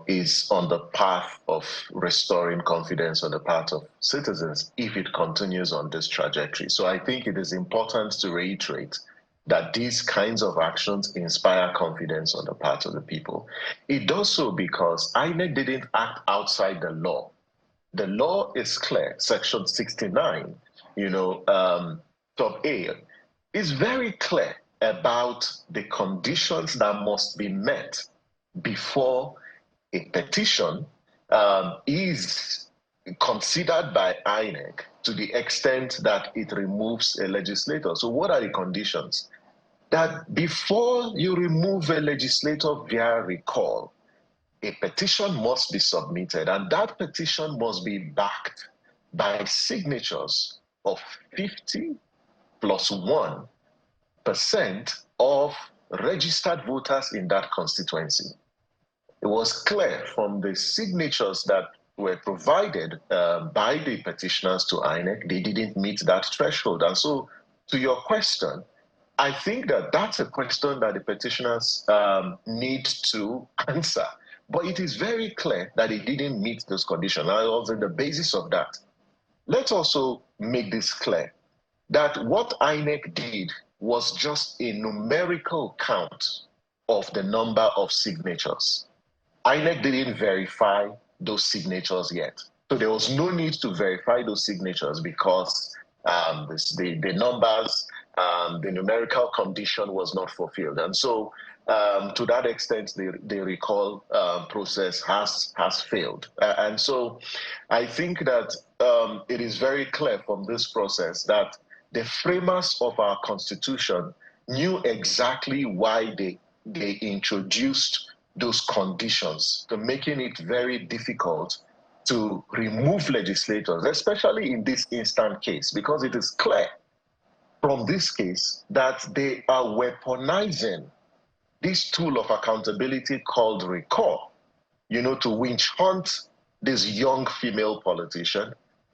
is on the path of restoring confidence on the part of citizens if it continues on this trajectory. So I think it is important to reiterate that these kinds of actions inspire confidence on the part of the people. It does so because INEC didn't act outside the law. The law is clear. Section 69, sub A, is very clear about the conditions that must be met before a petition is considered by INEC to the extent that it removes a legislator. So what are the conditions? That before you remove a legislator via recall, a petition must be submitted, and that petition must be backed by signatures of 50 plus 1% of registered voters in that constituency. It was clear from the signatures that were provided by the petitioners to INEC, they didn't meet that threshold. And so, to your question, I think that that's a question that the petitioners need to answer. But it is very clear that they didn't meet those conditions. And on the basis of that, let's also make this clear, that what INEC did was just a numerical count of the number of signatures. INEC didn't verify those signatures yet. So there was no need to verify those signatures because the numbers, the numerical condition was not fulfilled. And so to that extent, the recall process has failed. And so I think that it is very clear from this process that the framers of our Constitution knew exactly why they introduced those conditions, to making it very difficult to remove legislators, especially in this instant case, because it is clear from this case that they are weaponizing this tool of accountability called recall, to winch hunt this young female politician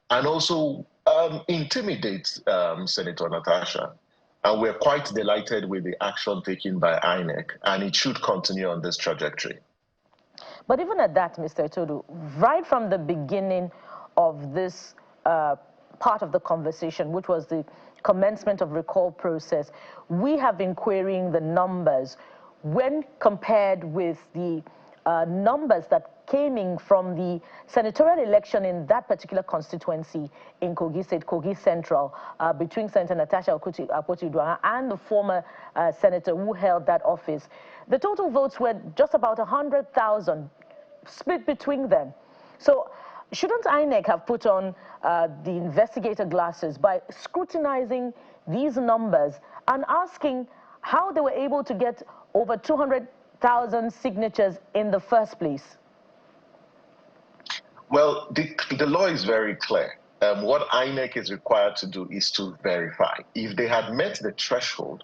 and also intimidate Senator Natasha. And we're quite delighted with the action taken by INEC, and it should continue on this trajectory. But even at that, Mr. Todu, right from the beginning of this part of the conversation, which was the commencement of recall process, we have been querying the numbers when compared with the numbers that came in from the senatorial election in that particular constituency in Kogi State, Kogi Central, between Senator Natasha Akpoti-Uduaghan and the former senator who held that office. The total votes were just about 100,000 split between them. So shouldn't INEC have put on the investigator glasses by scrutinizing these numbers and asking how they were able to get over 200,000 signatures in the first place? Well, the law is very clear. What INEC is required to do is to verify. If they had met the threshold,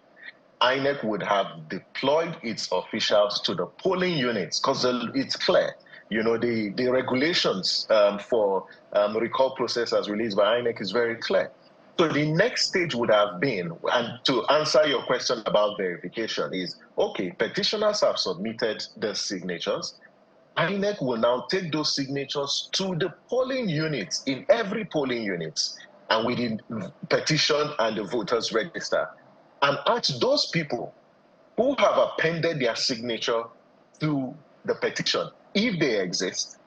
INEC would have deployed its officials to the polling units, because it's clear. The regulations for the recall process as released by INEC is very clear. So the next stage would have been, and to answer your question about verification is, okay, petitioners have submitted their signatures. INEC will now take those signatures to the polling units, in every polling unit, and within petition and the voters register, and ask those people who have appended their signature to the petition, if they exist,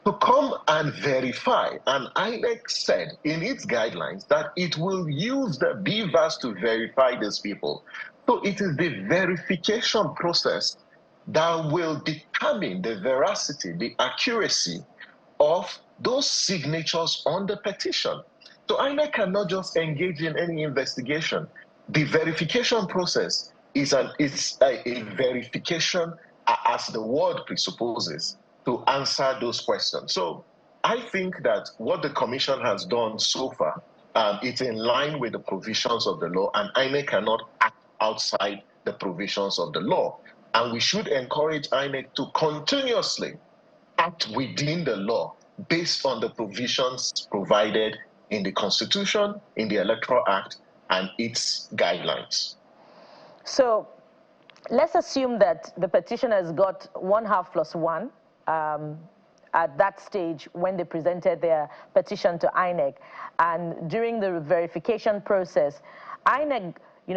to come and verify. And INEC said in its guidelines that it will use the BVAS to verify these people. So it is the verification process that will determine the veracity, the accuracy of those signatures on the petition. So INEC cannot just engage in any investigation. The verification process is a verification, as the word presupposes, to answer those questions. So I think that what the Commission has done so far, it's in line with the provisions of the law, and INEC cannot act outside the provisions of the law. And we should encourage INEC to continuously act within the law based on the provisions provided in the Constitution, in the Electoral Act, and its guidelines. So let's assume that the petitioners got 1/2 + 1 at that stage when they presented their petition to INEC, and during the verification process, INEC,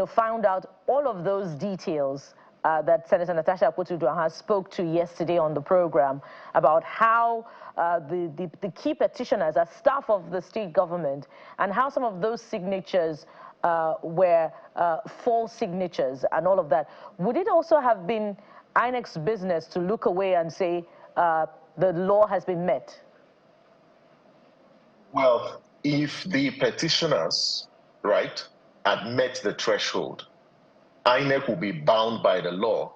found out all of those details that Senator Natasha Akpoti-Uduaghan spoke to yesterday on the program about how the key petitioners are staff of the state government, and how some of those signatures were false signatures and all of that. Would it also have been INEC's business to look away and say the law has been met? Well, if the petitioners, right, had met the threshold, INEC will be bound by the law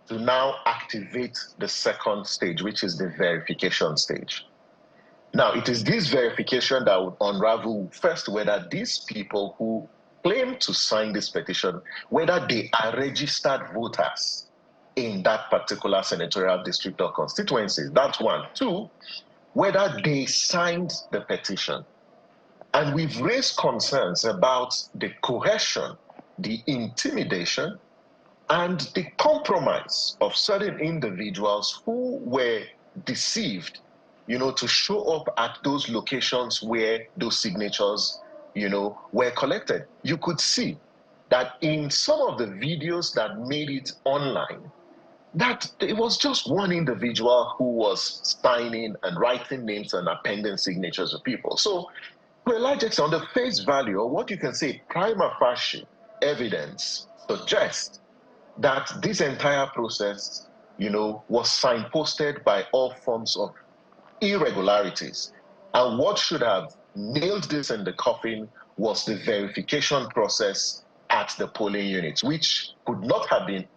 to now activate the second stage, which is the verification stage. Now, it is this verification that would unravel first whether these people who claim to sign this petition, whether they are registered voters in that particular senatorial district or constituency. That's one. Two, whether they signed the petition. And we've raised concerns about the coercion, the intimidation, and the compromise of certain individuals who were deceived, to show up at those locations where those signatures, were collected. You could see that in some of the videos that made it online, that it was just one individual who was signing and writing names and appending signatures of people. So to a large extent, on the face value, or what you can say, prima facie evidence suggests that this entire process, was signposted by all forms of irregularities. And what should have nailed this in the coffin was the verification process at the polling units, which could not have been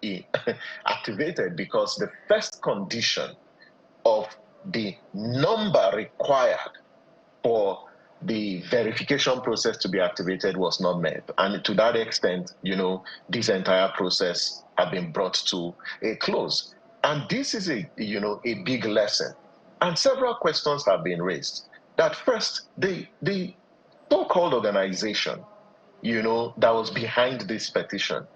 activated because the first condition of the number required for the verification process to be activated was not met. And to that extent, this entire process had been brought to a close. And this is a big lesson. And several questions have been raised. That first, the so-called organization, that was behind this petition,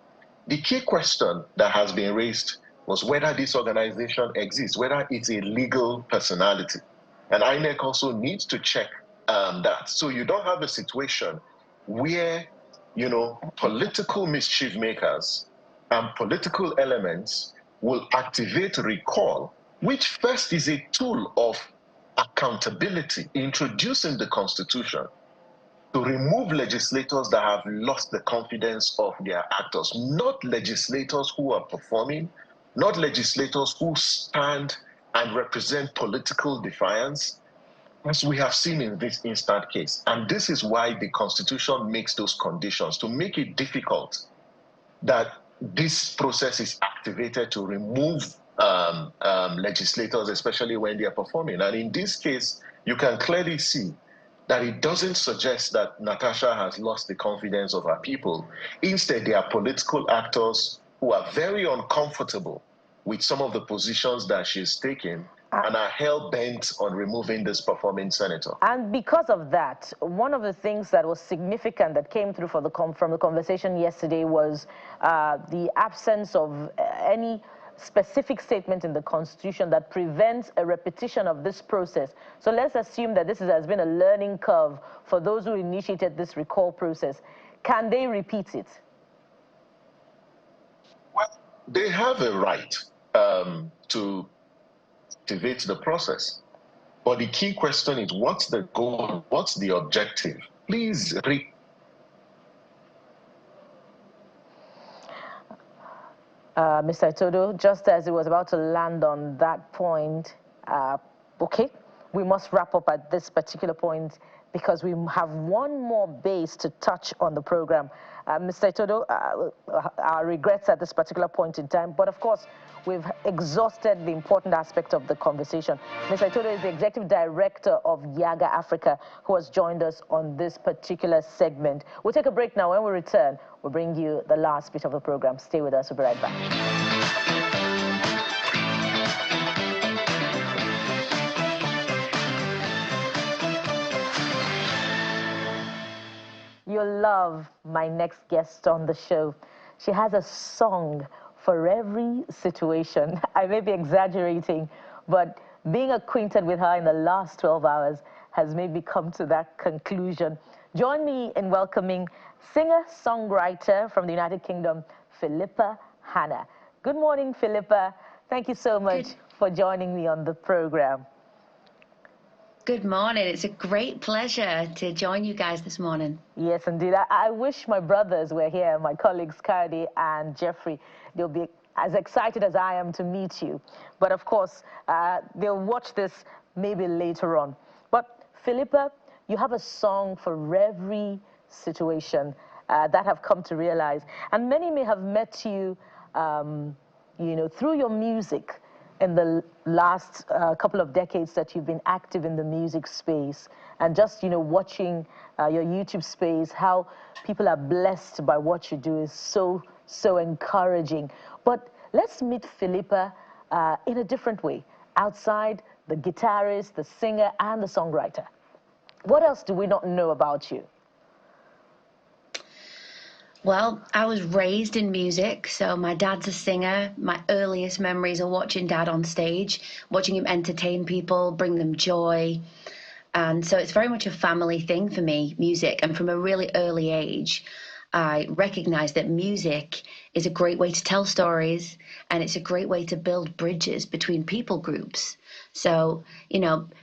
the key question that has been raised was whether this organization exists, whether it's a legal personality. And INEC also needs to check that. So you don't have a situation where, political mischief makers and political elements will activate recall, which first is a tool of accountability, introducing the Constitution to remove legislators that have lost the confidence of their actors, not legislators who are performing, not legislators who stand and represent political defiance, as we have seen in this instant case. And this is why the Constitution makes those conditions to make it difficult that this process is activated to remove legislators, especially when they are performing. And in this case, you can clearly see that it doesn't suggest that Natasha has lost the confidence of her people. Instead, they are political actors who are very uncomfortable with some of the positions that she's taken and are hell-bent on removing this performing senator. And because of that, one of the things that was significant that came through from the conversation yesterday was the absence of any specific statement in the Constitution that prevents a repetition of this process. So let's assume that this has been a learning curve for those who initiated this recall process. Can they repeat it? Well, they have a right to activate the process. But the key question is, what's the goal? What's the objective? Please Mr. Itodo, just as it was about to land on that point, okay, we must wrap up at this particular point because we have one more base to touch on the program. Mr. Itodo, our regrets at this particular point in time, but of course, we've exhausted the important aspect of the conversation. Mr. Itodo is the Executive Director of Yaga Africa, who has joined us on this particular segment. We'll take a break now. When we return, we'll bring you the last bit of the program. Stay with us. We'll be right back. You'll love my next guest on the show. She has a song for every situation. I may be exaggerating, but being acquainted with her in the last 12 hours has made me come to that conclusion. Join me in welcoming singer-songwriter from the United Kingdom, Philippa Hanna. Good morning, Philippa. Thank you so much for joining me on the program. Good morning. It's a great pleasure to join you guys this morning. Yes, indeed. I wish my brothers were here, my colleagues, Kadi and Jeffrey. They'll be as excited as I am to meet you. But of course, they'll watch this maybe later on. But Philippa, you have a song for every situation that I've come to realize. And many may have met you, through your music in the last couple of decades that you've been active in the music space, and just watching your YouTube space, how people are blessed by what you do is so encouraging. But let's meet Philippa in a different way, outside the guitarist, the singer, and the songwriter. What else do we not know about you? Well, I was raised in music, so my dad's a singer. My earliest memories are watching Dad on stage, watching him entertain people, bring them joy. And so it's very much a family thing for me, music. And from a really early age, I recognized that music is a great way to tell stories, and it's a great way to build bridges between people groups. So,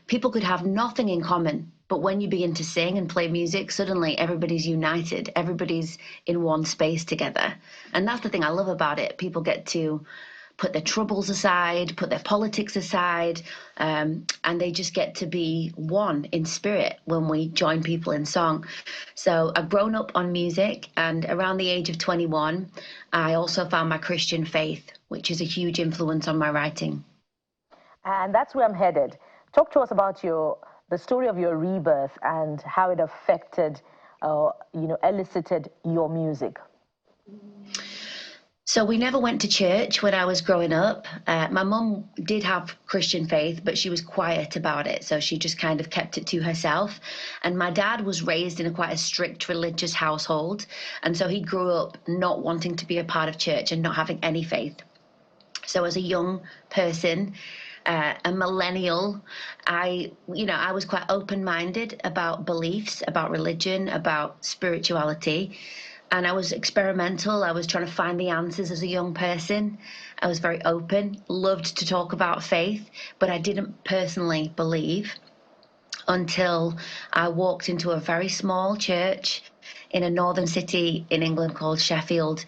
people could have nothing in common, but when you begin to sing and play music, suddenly everybody's united. Everybody's in one space together. And that's the thing I love about it. People get to put their troubles aside, put their politics aside, and they just get to be one in spirit when we join people in song. So I've grown up on music, and around the age of 21, I also found my Christian faith, which is a huge influence on my writing. And that's where I'm headed. Talk to us about the story of your rebirth and how it affected, elicited your music. So we never went to church when I was growing up. My mum did have Christian faith, but she was quiet about it. So she just kind of kept it to herself. And my dad was raised in quite a strict religious household. And so he grew up not wanting to be a part of church and not having any faith. So as a young person, a millennial, I was quite open-minded about beliefs, about religion, about spirituality. And I was experimental. I was trying to find the answers as a young person. I was very open, loved to talk about faith, but I didn't personally believe until I walked into a very small church in a northern city in England called Sheffield,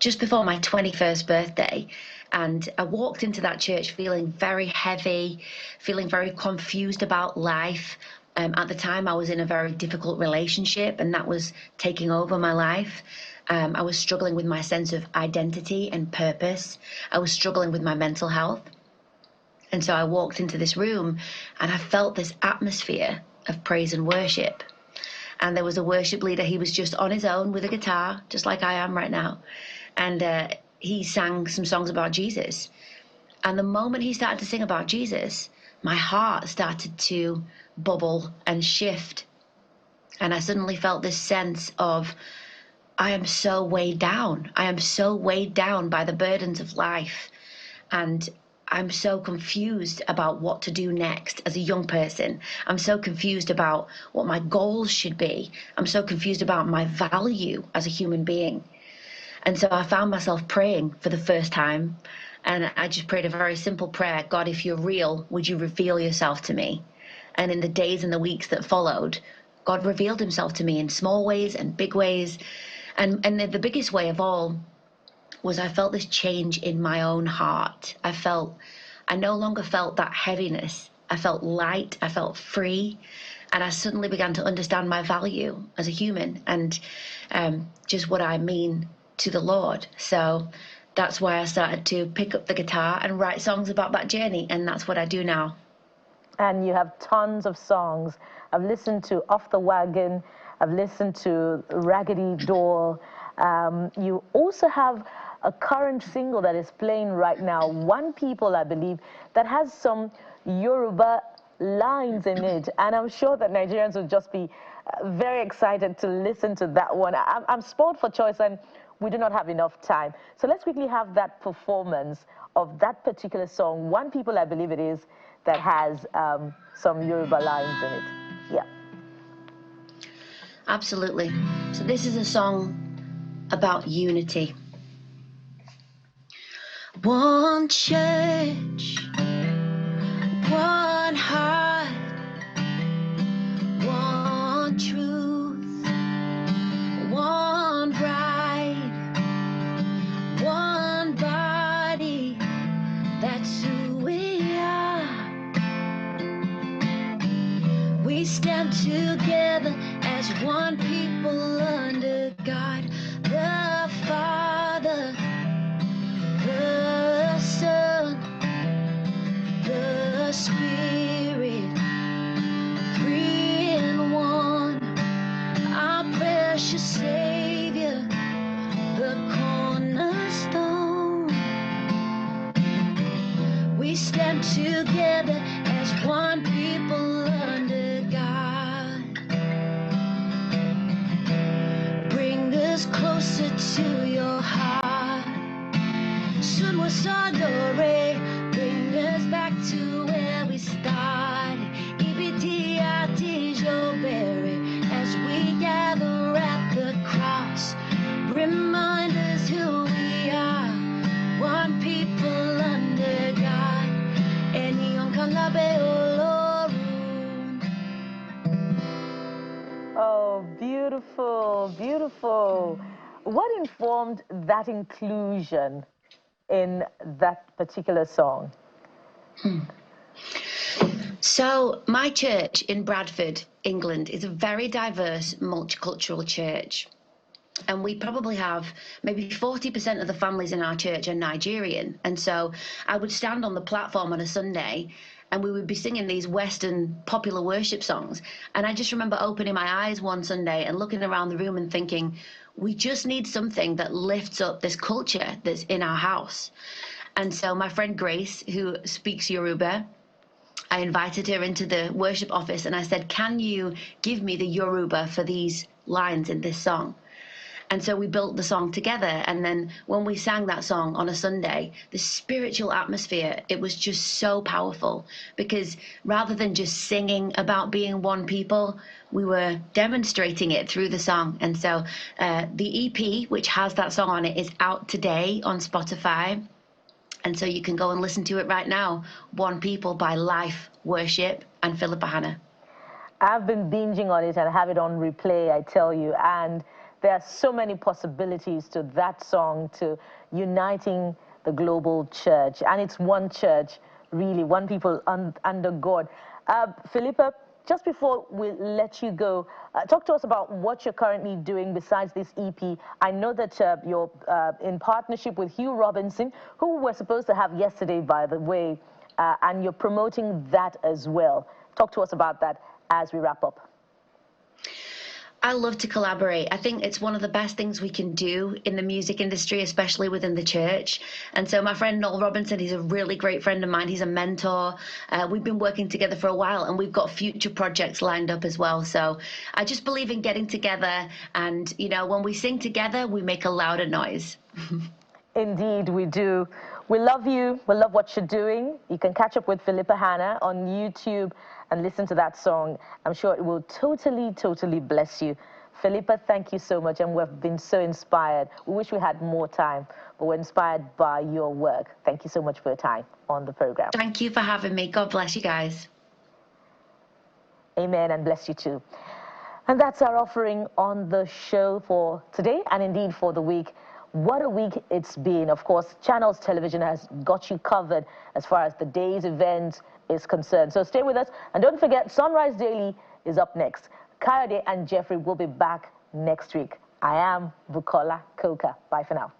just before my 21st birthday. And I walked into that church feeling very heavy, feeling very confused about life. At the time, I was in a very difficult relationship, and that was taking over my life. I was struggling with my sense of identity and purpose. I was struggling with my mental health. And so I walked into this room, and I felt this atmosphere of praise and worship. And there was a worship leader. He was just on his own with a guitar, just like I am right now. And he sang some songs about Jesus. And the moment he started to sing about Jesus, my heart started to bubble and shift. And I suddenly felt this sense of, I am so weighed down. I am so weighed down by the burdens of life. And I'm so confused about what to do next as a young person. I'm so confused about what my goals should be. I'm so confused about my value as a human being. And so I found myself praying for the first time. And I just prayed a very simple prayer. God, if you're real, would you reveal yourself to me? And in the days and the weeks that followed, God revealed himself to me in small ways and big ways. And the biggest way of all was I felt this change in my own heart. I no longer felt that heaviness. I felt light, I felt free, and I suddenly began to understand my value as a human and just what I mean to the Lord. So that's why I started to pick up the guitar and write songs about that journey, and that's what I do now. And you have tons of songs. I've listened to Off the Wagon, I've listened to Raggedy Doll. You also have a current single that is playing right now, One People, I believe, that has some Yoruba lines in it. And I'm sure that Nigerians would just be very excited to listen to that one. I'm spoiled for choice and we do not have enough time. So let's quickly have that performance of that particular song, One People, I believe it is, that has some Yoruba lines in it. Yeah. Absolutely. So this is a song about unity. One church, one heart, one truth, one bride, one body, that's who we are. We stand together as one people under God, the Father, the Son, the Spirit, three in one, our precious Savior, the cornerstone. We stand together as one people under God. Bring us closer to your heart. Soon we'll glory. Bring us back to where we started. As we gather at the cross, remind us who we are. One people under God. Oh, beautiful, beautiful. What informed that inclusion in that particular song? So my church in Bradford, England, is a very diverse, multicultural church. And we probably have maybe 40% of the families in our church are Nigerian. And so I would stand on the platform on a Sunday and we would be singing these Western popular worship songs. And I just remember opening my eyes one Sunday and looking around the room and thinking, we just need something that lifts up this culture that's in our house. And so my friend Grace, who speaks Yoruba, I invited her into the worship office and I said, can you give me the Yoruba for these lines in this song? And so we built the song together. And then when we sang that song on a Sunday, the spiritual atmosphere, it was just so powerful, because rather than just singing about being one people, we were demonstrating it through the song. And so the EP, which has that song on it, is out today on Spotify. And so you can go and listen to it right now. One People by Life Worship and Philippa Hannah. I've been binging on it and have it on replay, I tell you. And there are so many possibilities to that song, to uniting the global church. And it's one church, really, one people under God. Philippa, just before we let you go, talk to us about what you're currently doing besides this EP. I know that you're in partnership with Hugh Robinson, who we're supposed to have yesterday, by the way, and you're promoting that as well. Talk to us about that as we wrap up. I love to collaborate. I think it's one of the best things we can do in the music industry, especially within the church. And so my friend Noel Robinson, he's a really great friend of mine. He's a mentor. We've been working together for a while and we've got future projects lined up as well. So I just believe in getting together. And, you know, when we sing together, we make a louder noise. Indeed, we do. We love you. We love what you're doing. You can catch up with Philippa Hannah on YouTube and listen to that song. I'm sure it will totally, totally bless you. Philippa, thank you so much, and we've been so inspired. We wish we had more time, but we're inspired by your work. Thank you so much for your time on the program. Thank you for having me. God bless you guys. Amen, and bless you too. And that's our offering on the show for today, and indeed for the week. What a week it's been. Of course, Channels Television has got you covered as far as the day's event is concerned. So stay with us, and don't forget, Sunrise Daily is up next. Kayode and Jeffrey will be back next week. I am Bukola Koka. Bye for now.